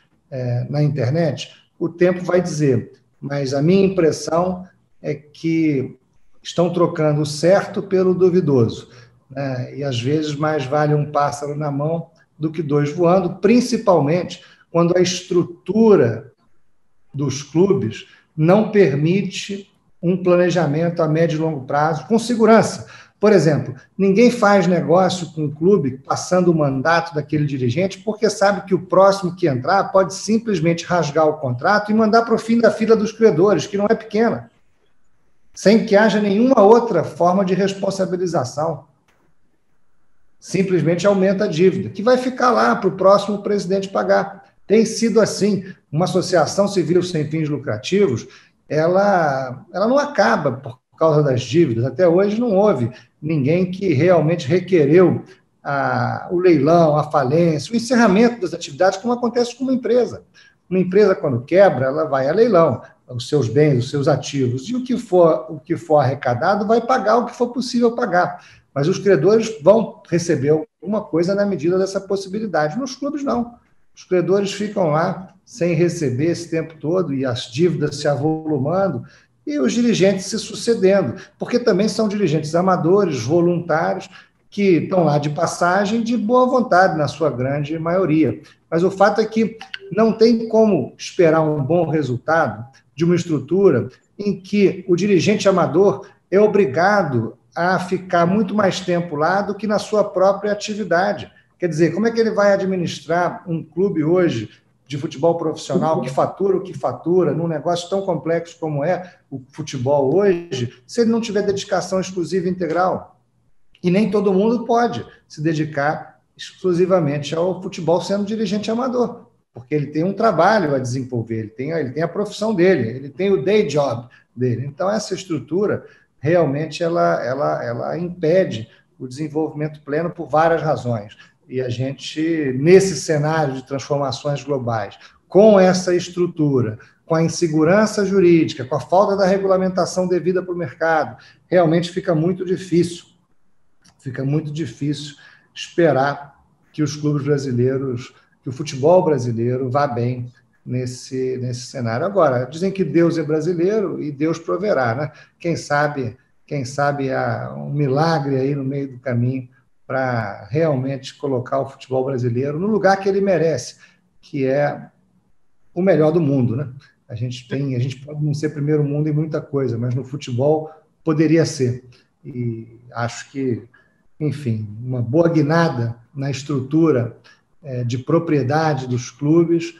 na internet? O tempo vai dizer, mas a minha impressão é que estão trocando o certo pelo duvidoso, né? E, às vezes, mais vale um pássaro na mão do que dois voando, principalmente quando a estrutura dos clubes não permite um planejamento a médio e longo prazo com segurança. Por exemplo, ninguém faz negócio com um clube passando o mandato daquele dirigente porque sabe que o próximo que entrar pode simplesmente rasgar o contrato e mandar para o fim da fila dos credores, que não é pequena, sem que haja nenhuma outra forma de responsabilização. Simplesmente aumenta a dívida, que vai ficar lá para o próximo presidente pagar. Tem sido assim. Uma associação civil sem fins lucrativos, ela não acaba por causa das dívidas. Até hoje não houve ninguém que realmente requereu o leilão, a falência, o encerramento das atividades, como acontece com uma empresa. Uma empresa, quando quebra, ela vai a leilão, os seus bens, os seus ativos, e o que for arrecadado vai pagar o que for possível pagar. Mas os credores vão receber alguma coisa na medida dessa possibilidade. Nos clubes, não. Os credores ficam lá sem receber esse tempo todo e as dívidas se avolumando e os dirigentes se sucedendo, porque também são dirigentes amadores, voluntários, que estão lá de passagem de boa vontade, na sua grande maioria. Mas o fato é que não tem como esperar um bom resultado de uma estrutura em que o dirigente amador é obrigado a ficar muito mais tempo lá do que na sua própria atividade. Quer dizer, como é que ele vai administrar um clube hoje de futebol profissional que fatura o que fatura, num negócio tão complexo como é o futebol hoje, se ele não tiver dedicação exclusiva e integral? E nem todo mundo pode se dedicar exclusivamente ao futebol sendo dirigente amador, porque ele tem um trabalho a desenvolver, ele tem a profissão dele, ele tem o day job dele. Então, essa estrutura, realmente, ela impede o desenvolvimento pleno por várias razões. E a gente, nesse cenário de transformações globais, com essa estrutura, com a insegurança jurídica, com a falta da regulamentação devida para o mercado, realmente fica muito difícil esperar que os clubes brasileiros, que o futebol brasileiro vá bem nesse cenário. Agora, dizem que Deus é brasileiro e Deus proverá, né? Quem sabe há um milagre aí no meio do caminho para realmente colocar o futebol brasileiro no lugar que ele merece, que é o melhor do mundo, né? A gente pode não ser primeiro mundo em muita coisa, mas no futebol poderia ser. E acho que, enfim, uma boa guinada na estrutura de propriedade dos clubes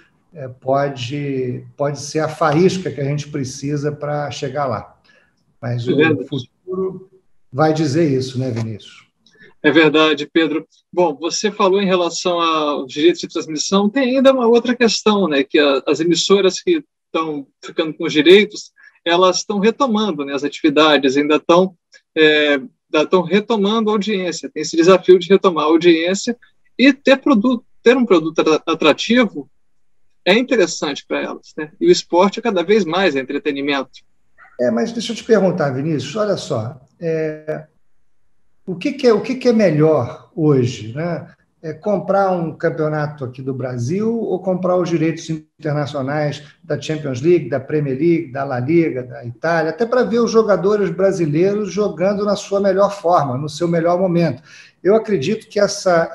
pode ser a faísca que a gente precisa para chegar lá. Mas o futuro vai dizer isso, né, Vinícius? É verdade, Pedro. Bom, você falou em relação aos direitos de transmissão, tem ainda uma outra questão, né, que as emissoras que estão ficando com os direitos, elas estão retomando, né, as atividades, ainda estão retomando a audiência, tem esse desafio de retomar a audiência e ter um produto atrativo é interessante para elas, né? E o esporte é cada vez mais entretenimento. Mas deixa eu te perguntar, Vinícius, olha só, o que é melhor hoje, né? Comprar um campeonato aqui do Brasil ou comprar os direitos internacionais da Champions League, da Premier League, da La Liga, da Itália, até para ver os jogadores brasileiros jogando na sua melhor forma, no seu melhor momento. Eu acredito que essa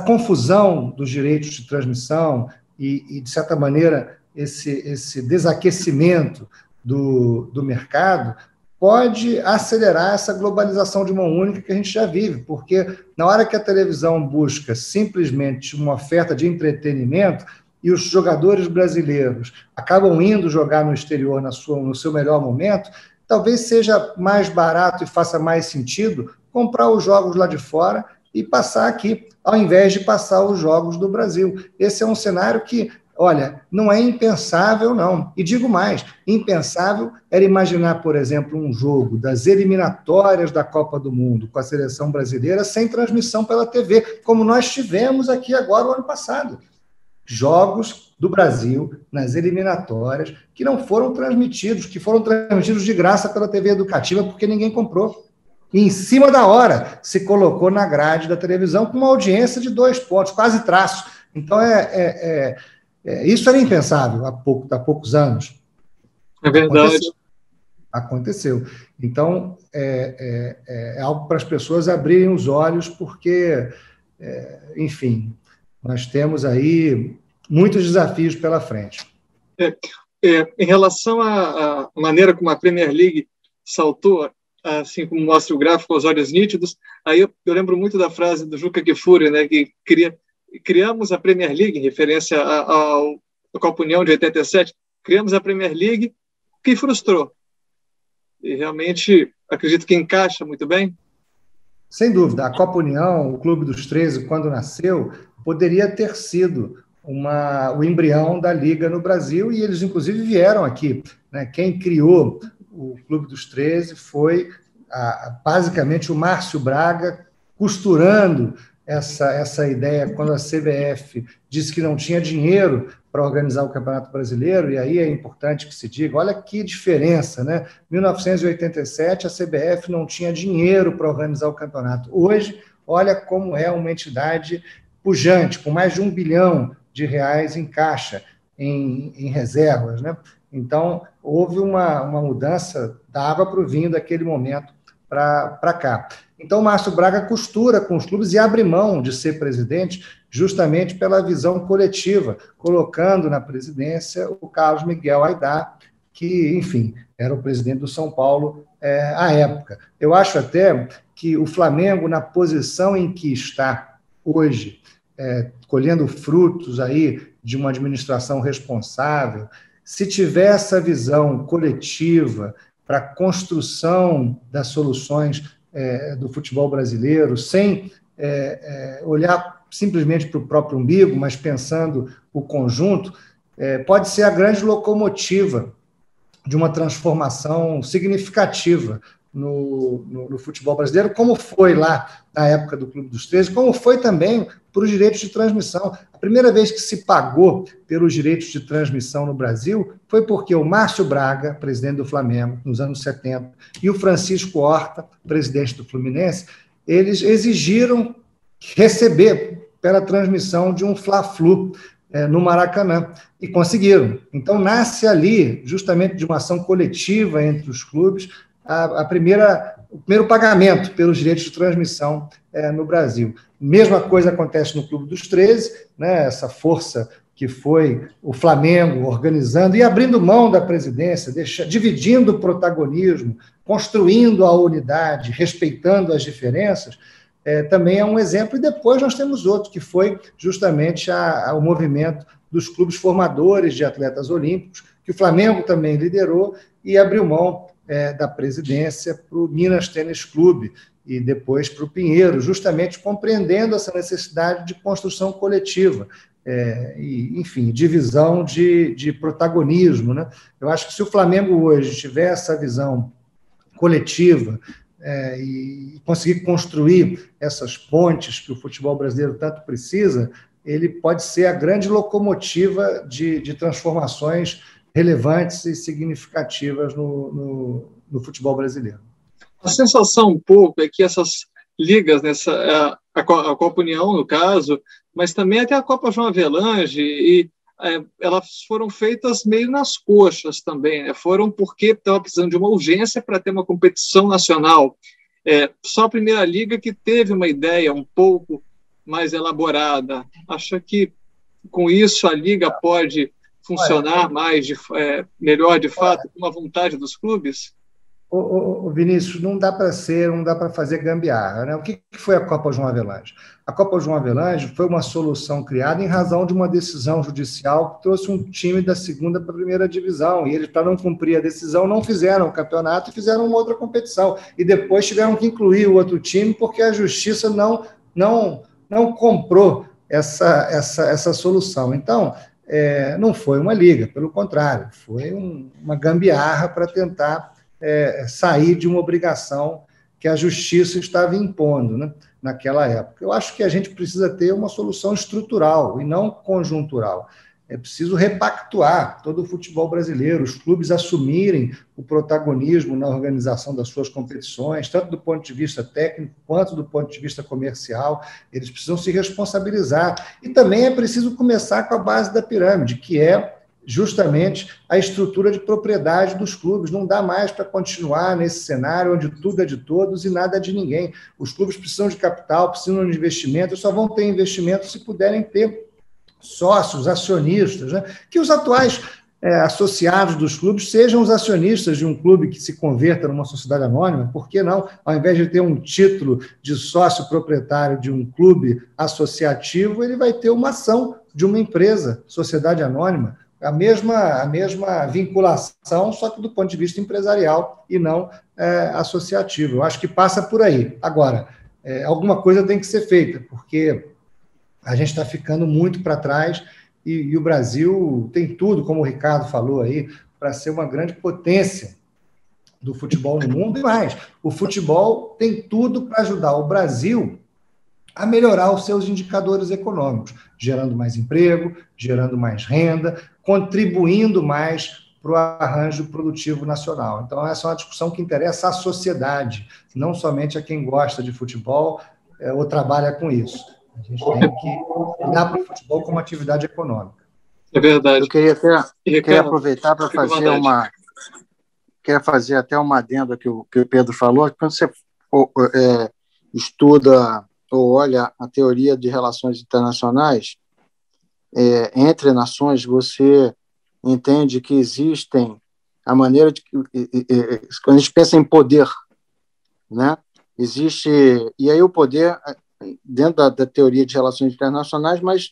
confusão dos direitos de transmissão e de certa maneira, esse desaquecimento do mercado pode acelerar essa globalização de mão única que a gente já vive, porque na hora que a televisão busca simplesmente uma oferta de entretenimento e os jogadores brasileiros acabam indo jogar no exterior no seu melhor momento, talvez seja mais barato e faça mais sentido comprar os jogos lá de fora e passar aqui, ao invés de passar os jogos do Brasil. Esse é um cenário que, olha, não é impensável, não. E digo mais, impensável era imaginar, por exemplo, um jogo das eliminatórias da Copa do Mundo com a seleção brasileira sem transmissão pela TV, como nós tivemos aqui agora o ano passado. Jogos do Brasil nas eliminatórias que não foram transmitidos, que foram transmitidos de graça pela TV educativa porque ninguém comprou. E em cima da hora se colocou na grade da televisão com uma audiência de 2 pontos, quase traço. Então, isso era impensável há poucos anos. É verdade. Aconteceu. Então, é algo para as pessoas abrirem os olhos, porque, enfim, nós temos aí muitos desafios pela frente. Em relação à maneira como a Premier League saltou, assim como mostra o gráfico aos olhos nítidos, aí eu lembro muito da frase do Juca Kfouri, né, que criamos a Premier League, em referência à Copa União de 87, criamos a Premier League, que frustrou. E realmente, acredito que encaixa muito bem. Sem dúvida. A Copa União, o Clube dos 13, quando nasceu, poderia ter sido o embrião da Liga no Brasil, e eles, inclusive, vieram aqui. Né? Quem criou o Clube dos 13 foi, basicamente, o Márcio Braga, costurando essa ideia quando a CBF disse que não tinha dinheiro para organizar o Campeonato Brasileiro, e aí é importante que se diga, olha que diferença, né? Em 1987, a CBF não tinha dinheiro para organizar o campeonato. Hoje, olha como é uma entidade pujante, com mais de R$1 bilhão em caixa, em reservas, né? Então, houve uma mudança da água para o vinho daquele momento para cá. Então, o Márcio Braga costura com os clubes e abre mão de ser presidente justamente pela visão coletiva, colocando na presidência o Carlos Miguel Aidar, que, enfim, era o presidente do São Paulo à época. Eu acho até que o Flamengo, na posição em que está hoje, colhendo frutos aí de uma administração responsável, se tiver essa visão coletiva para a construção das soluções do futebol brasileiro, sem olhar simplesmente para o próprio umbigo, mas pensando o conjunto, pode ser a grande locomotiva de uma transformação significativa no futebol brasileiro, como foi lá na época do Clube dos 13, como foi também para os direitos de transmissão. A primeira vez que se pagou pelos direitos de transmissão no Brasil foi porque o Márcio Braga, presidente do Flamengo, nos anos 70, e o Francisco Horta, presidente do Fluminense, eles exigiram receber pela transmissão de um Fla-Flu no Maracanã, e conseguiram. Então, nasce ali, justamente de uma ação coletiva entre os clubes, o primeiro pagamento pelos direitos de transmissão no Brasil. Mesma coisa acontece no Clube dos 13, né, essa força que foi o Flamengo organizando e abrindo mão da presidência, dividindo o protagonismo, construindo a unidade, respeitando as diferenças, também é um exemplo. E depois nós temos outro, que foi justamente o movimento dos clubes formadores de atletas olímpicos, que o Flamengo também liderou e abriu mão da presidência para o Minas Tênis Clube e depois para o Pinheiro, justamente compreendendo essa necessidade de construção coletiva e, enfim, divisão de protagonismo, né? Eu acho que se o Flamengo hoje tiver essa visão coletiva e conseguir construir essas pontes que o futebol brasileiro tanto precisa, ele pode ser a grande locomotiva de transformações relevantes e significativas no futebol brasileiro. A sensação um pouco é que essas ligas, a Copa União, no caso, mas também até a Copa João Avelange, elas foram feitas meio nas coxas também, né? Foram porque estava precisando de uma urgência para ter uma competição nacional. Só a Primeira Liga que teve uma ideia um pouco mais elaborada. Acha que, com isso, a Liga pode funcionar melhor, de fato, com a vontade dos clubes? Vinícius, não dá para fazer gambiarra, né? O que foi a Copa João Avelange? A Copa João Avelange foi uma solução criada em razão de uma decisão judicial que trouxe um time da segunda para a primeira divisão, e eles, para não cumprir a decisão, não fizeram o campeonato e fizeram uma outra competição, e depois tiveram que incluir o outro time porque a justiça não comprou essa solução. Então, não foi uma liga, pelo contrário, foi uma gambiarra para tentar sair de uma obrigação que a justiça estava impondo, né, naquela época. Eu acho que a gente precisa ter uma solução estrutural e não conjuntural. É preciso repactuar todo o futebol brasileiro, os clubes assumirem o protagonismo na organização das suas competições, tanto do ponto de vista técnico quanto do ponto de vista comercial. Eles precisam se responsabilizar. E também é preciso começar com a base da pirâmide, que é justamente a estrutura de propriedade dos clubes. Não dá mais para continuar nesse cenário onde tudo é de todos e nada é de ninguém. Os clubes precisam de capital, precisam de investimento, e só vão ter investimento se puderem ter sócios, acionistas, né? Que os atuais associados dos clubes sejam os acionistas de um clube que se converta numa sociedade anônima. Por que não? Ao invés de ter um título de sócio proprietário de um clube associativo, ele vai ter uma ação de uma empresa, sociedade anônima, a mesma vinculação, só que do ponto de vista empresarial e não associativo. Eu acho que passa por aí. Agora, alguma coisa tem que ser feita, porque a gente está ficando muito para trás e o Brasil tem tudo, como o Ricardo falou aí, para ser uma grande potência do futebol no mundo. E mais, o futebol tem tudo para ajudar o Brasil a melhorar os seus indicadores econômicos, gerando mais emprego, gerando mais renda, contribuindo mais para o arranjo produtivo nacional. Então, essa é uma discussão que interessa à sociedade, não somente a quem gosta de futebol ou trabalha com isso. A gente tem que olhar para o futebol como atividade econômica. É verdade. Eu queria aproveitar para fazer até uma adenda que o Pedro falou. Quando você estuda ou olha a teoria de relações internacionais entre nações, você entende que existem a maneira de quando a gente pensa em poder, né? Existe, e aí o poder dentro da teoria de relações internacionais, mas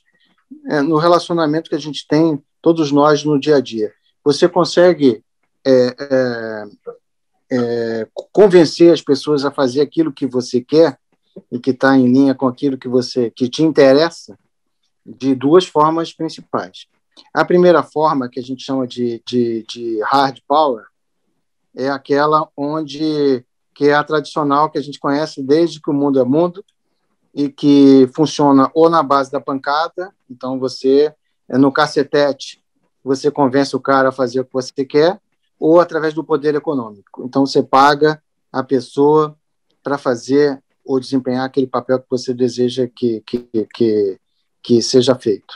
no relacionamento que a gente tem todos nós no dia a dia, você consegue convencer as pessoas a fazer aquilo que você quer e que está em linha com aquilo que te interessa, de duas formas principais. A primeira forma, que a gente chama de hard power, é aquela que é a tradicional, que a gente conhece desde que o mundo é mundo, e que funciona ou na base da pancada. Então você, no cacetete, você convence o cara a fazer o que você quer, ou através do poder econômico. Então você paga a pessoa para fazer ou desempenhar aquele papel que você deseja que seja feito.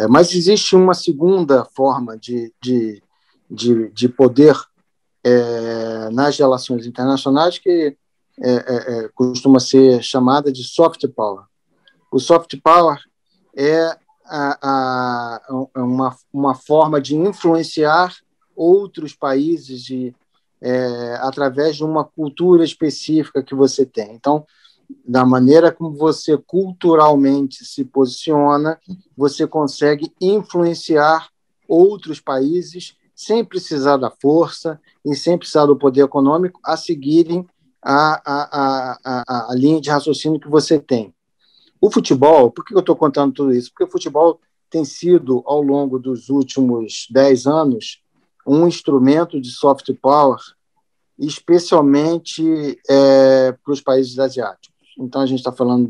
Mas existe uma segunda forma de poder nas relações internacionais que costuma ser chamada de soft power. O soft power é uma forma de influenciar outros países através de uma cultura específica que você tem. Então, da maneira como você culturalmente se posiciona, você consegue influenciar outros países sem precisar da força e sem precisar do poder econômico a seguirem a linha de raciocínio que você tem. O futebol, por que eu estou contando tudo isso? Porque o futebol tem sido, ao longo dos últimos 10 anos, um instrumento de soft power, especialmente para os países asiáticos. Então, a gente está falando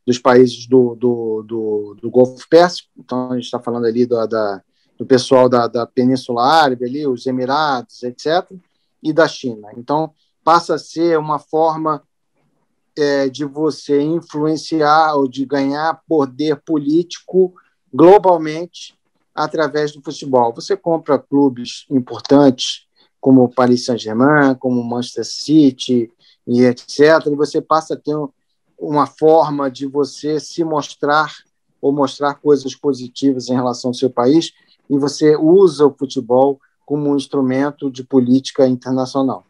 dos países do Golfo Pérsico, então a gente está falando ali do pessoal da Península Árabe, ali, os Emirados, etc., e da China. Então, passa a ser uma forma de você influenciar ou de ganhar poder político globalmente através do futebol. Você compra clubes importantes, como o Paris Saint-Germain, como o Manchester City, e etc., e você passa a ter uma forma de você se mostrar ou mostrar coisas positivas em relação ao seu país, e você usa o futebol como um instrumento de política internacional.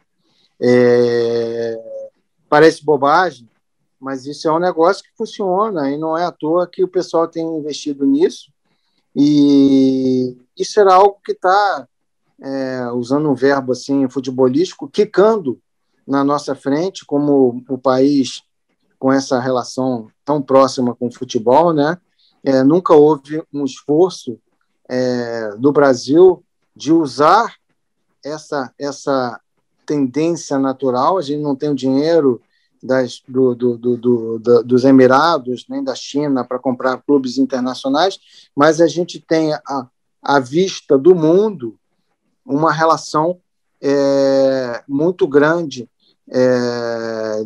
Parece bobagem, mas isso é um negócio que funciona, e não é à toa que o pessoal tem investido nisso, e isso era algo que está, usando um verbo assim, futebolístico, quicando na nossa frente, como o país com essa relação tão próxima com o futebol, né? Nunca houve um esforço do Brasil de usar essa tendência natural. A gente não tem o dinheiro dos Emirados, nem da China, para comprar clubes internacionais, mas a gente tem à vista do mundo uma relação muito grande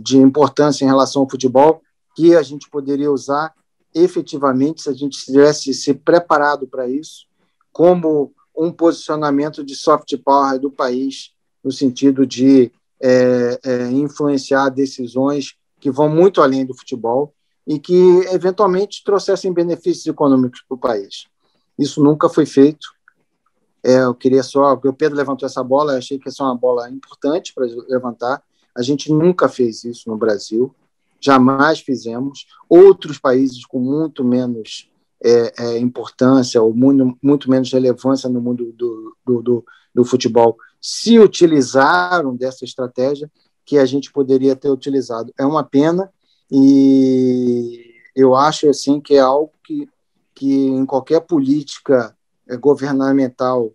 de importância em relação ao futebol, que a gente poderia usar efetivamente se a gente tivesse se preparado para isso, como um posicionamento de soft power do país, no sentido de influenciar decisões que vão muito além do futebol e que, eventualmente, trouxessem benefícios econômicos para o país. Isso nunca foi feito. Eu queria só... O Pedro levantou essa bola, eu achei que essa é uma bola importante para levantar. A gente nunca fez isso no Brasil, jamais fizemos. Outros países com muito menos importância ou muito menos relevância no mundo do futebol se utilizaram dessa estratégia que a gente poderia ter utilizado. É uma pena, e eu acho assim, que é algo que que em qualquer política governamental,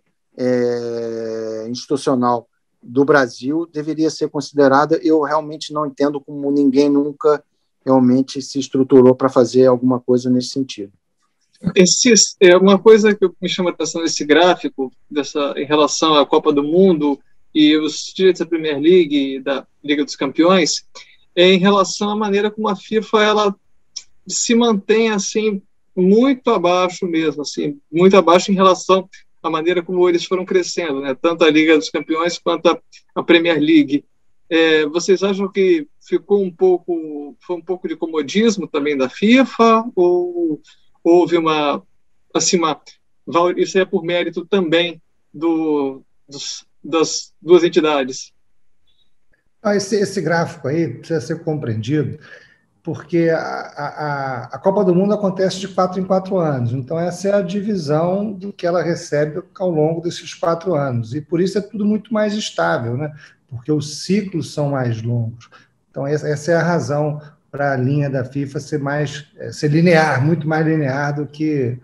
institucional do Brasil deveria ser considerada. Eu realmente não entendo como ninguém nunca realmente se estruturou para fazer alguma coisa nesse sentido. Uma coisa que me chama a atenção nesse gráfico, em relação à Copa do Mundo e os direitos da Premier League e da Liga dos Campeões, é em relação à maneira como a FIFA ela se mantém assim muito abaixo mesmo, assim, muito abaixo em relação à maneira como eles foram crescendo, né? Tanto a Liga dos Campeões quanto a Premier League. Vocês acham que foi um pouco de comodismo também da FIFA, ou houve isso é por mérito também das duas entidades? Esse gráfico aí precisa ser compreendido, porque a Copa do Mundo acontece de 4 em 4 anos, então essa é a divisão do que ela recebe ao longo desses 4 anos, e por isso é tudo muito mais estável, né? Porque os ciclos são mais longos. Então essa é a razão para a linha da FIFA ser linear, muito mais linear do que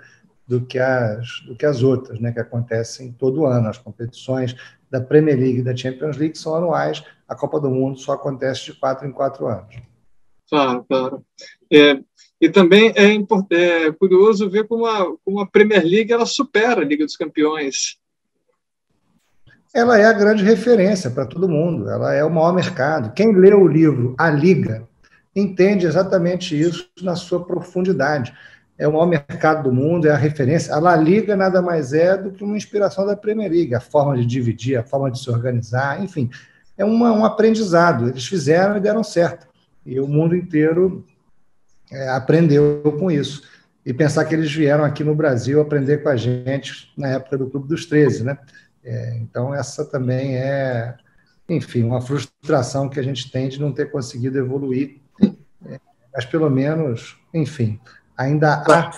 as outras, né, que acontecem todo ano. As competições da Premier League e da Champions League são anuais, a Copa do Mundo só acontece de 4 em 4 anos. Claro. E também é curioso ver como a Premier League ela supera a Liga dos Campeões. Ela é a grande referência para todo mundo, ela é o maior mercado. Quem lê o livro A Liga entende exatamente isso na sua profundidade. É o maior mercado do mundo, é a referência. A La Liga nada mais é do que uma inspiração da Premier League, a forma de dividir, a forma de se organizar, enfim, é um aprendizado. Eles fizeram e deram certo. E o mundo inteiro aprendeu com isso. E pensar que eles vieram aqui no Brasil aprender com a gente na época do Clube dos 13, né? Então, essa também é, enfim, uma frustração que a gente tem de não ter conseguido evoluir. Mas, pelo menos, enfim, ainda há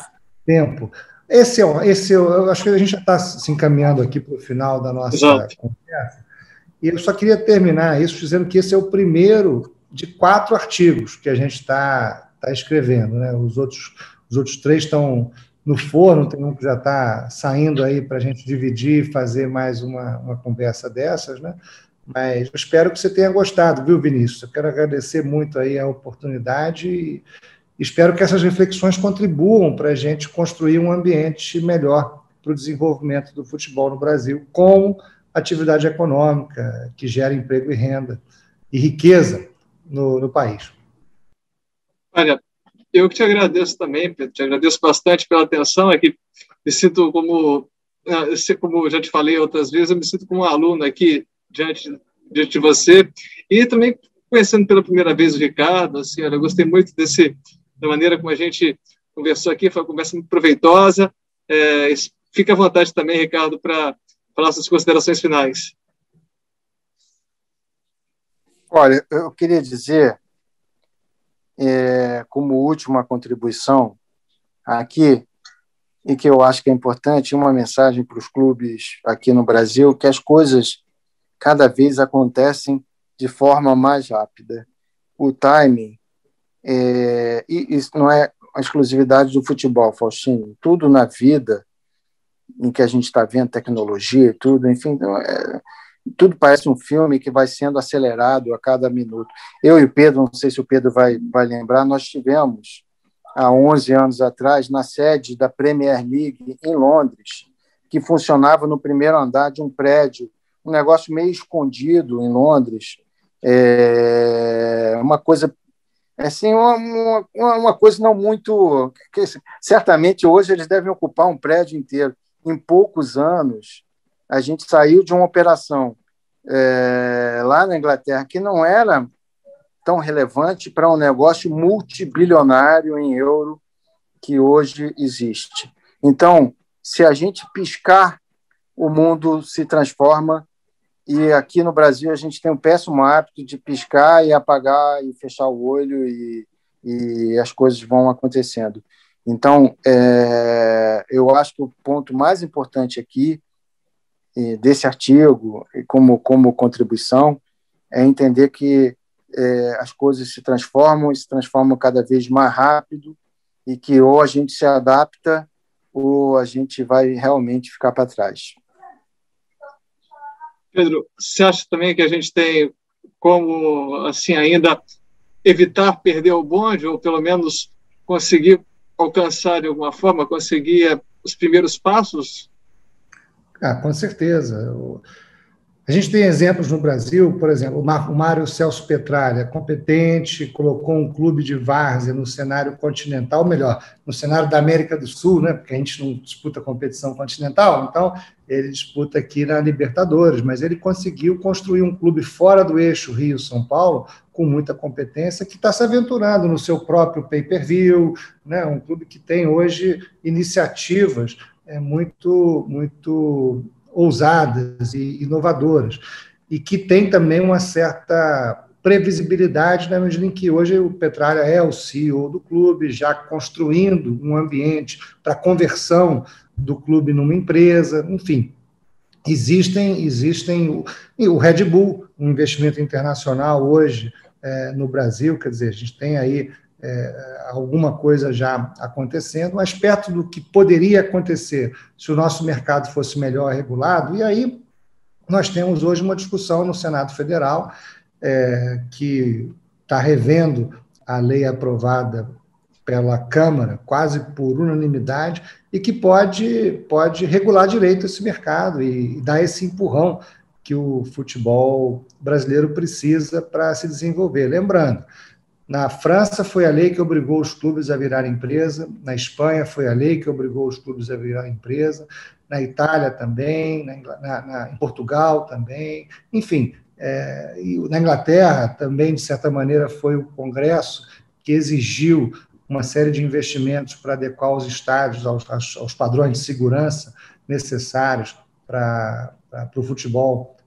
tempo. Eu acho que a gente já está se encaminhando aqui para o final da nossa conversa. E eu só queria terminar isso dizendo que esse é o primeiro de 4 artigos que a gente está escrevendo, né? Os outros 3 estão no forno, tem um que já está saindo aí para a gente dividir e fazer mais uma conversa dessas, né? Mas eu espero que você tenha gostado, viu, Vinícius? Eu quero agradecer muito aí a oportunidade e espero que essas reflexões contribuam para a gente construir um ambiente melhor para o desenvolvimento do futebol no Brasil, com atividade econômica que gera emprego e renda e riqueza no país. Olha, eu que te agradeço também, Pedro, te agradeço bastante pela atenção. Aqui me sinto como já te falei outras vezes, eu me sinto como um aluno aqui diante de você, e também conhecendo pela primeira vez o Ricardo, assim, eu gostei muito da maneira como a gente conversou aqui, foi uma conversa muito proveitosa. Fica à vontade também, Ricardo, para falar suas considerações finais. Olha, eu queria dizer, como última contribuição aqui, e que eu acho que é importante, uma mensagem para os clubes aqui no Brasil, que as coisas cada vez acontecem de forma mais rápida. O timing, e isso não é a exclusividade do futebol, Faustino. Tudo na vida em que a gente está vendo, tecnologia e tudo, enfim, tudo parece um filme que vai sendo acelerado a cada minuto. Eu e o Pedro, não sei se o Pedro vai lembrar, nós tivemos, há 11 anos atrás, na sede da Premier League em Londres, que funcionava no primeiro andar de um prédio, um negócio meio escondido em Londres, uma coisa assim, uma coisa não muito... Que, certamente hoje eles devem ocupar um prédio inteiro. Em poucos anos, a gente saiu de uma operação lá na Inglaterra que não era tão relevante para um negócio multibilionário em euro que hoje existe. Então, se a gente piscar, o mundo se transforma, e aqui no Brasil a gente tem um péssimo hábito de piscar e apagar e fechar o olho e as coisas vão acontecendo. Então, eu acho que o ponto mais importante aqui desse artigo, como contribuição, é entender que as coisas se transformam cada vez mais rápido, e que ou a gente se adapta ou a gente vai realmente ficar para trás. Pedro, você acha também que a gente tem como, assim, ainda evitar perder o bonde, ou pelo menos conseguir alcançar de alguma forma, conseguir os primeiros passos? Com certeza. A gente tem exemplos no Brasil, por exemplo, o Mário Celso Petralha, competente, colocou um clube de várzea no cenário continental, melhor, no cenário da América do Sul, né, porque a gente não disputa competição continental, então ele disputa aqui na Libertadores, mas ele conseguiu construir um clube fora do eixo Rio-São Paulo, com muita competência, que está se aventurando no seu próprio pay-per-view, né, um clube que tem hoje iniciativas muito ousadas e inovadoras, e que tem também uma certa previsibilidade, na medida em que hoje o Petralha é o CEO do clube, já construindo um ambiente para conversão do clube numa empresa, enfim. Existem o Red Bull, um investimento internacional hoje no Brasil, quer dizer, a gente tem aí alguma coisa já acontecendo, mas perto do que poderia acontecer se o nosso mercado fosse melhor regulado. E aí nós temos hoje uma discussão no Senado Federal que está revendo a lei aprovada pela Câmara, quase por unanimidade, e que pode regular direito esse mercado e dar esse empurrão que o futebol brasileiro precisa para se desenvolver. Lembrando, na França foi a lei que obrigou os clubes a virar empresa, na Espanha foi a lei que obrigou os clubes a virar empresa, na Itália também, em Portugal também, enfim, e na Inglaterra também, de certa maneira, foi o Congresso que exigiu uma série de investimentos para adequar os estádios aos padrões de segurança necessários para o futebol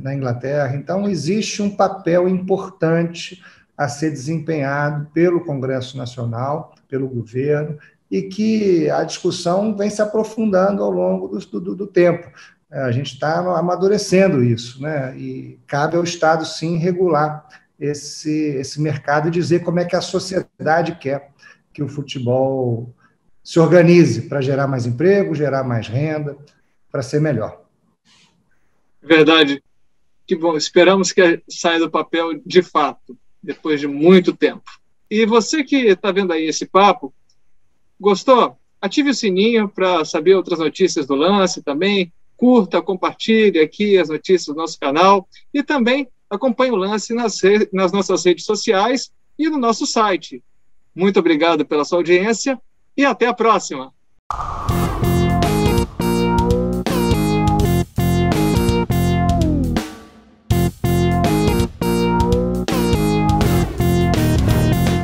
na Inglaterra. Então, existe um papel importante a ser desempenhado pelo Congresso Nacional, pelo governo, e que a discussão vem se aprofundando ao longo do tempo. A gente está amadurecendo isso, né? E cabe ao Estado, sim, regular esse mercado e dizer como é que a sociedade quer que o futebol se organize para gerar mais emprego, gerar mais renda, para ser melhor. Verdade. Que bom. Esperamos que saia do papel de fato, depois de muito tempo. E você que está vendo aí esse papo, gostou? Ative o sininho para saber outras notícias do Lance também. Curta, compartilhe aqui as notícias do nosso canal e também acompanhe o Lance nas nossas redes sociais e no nosso site. Muito obrigado pela sua audiência e até a próxima.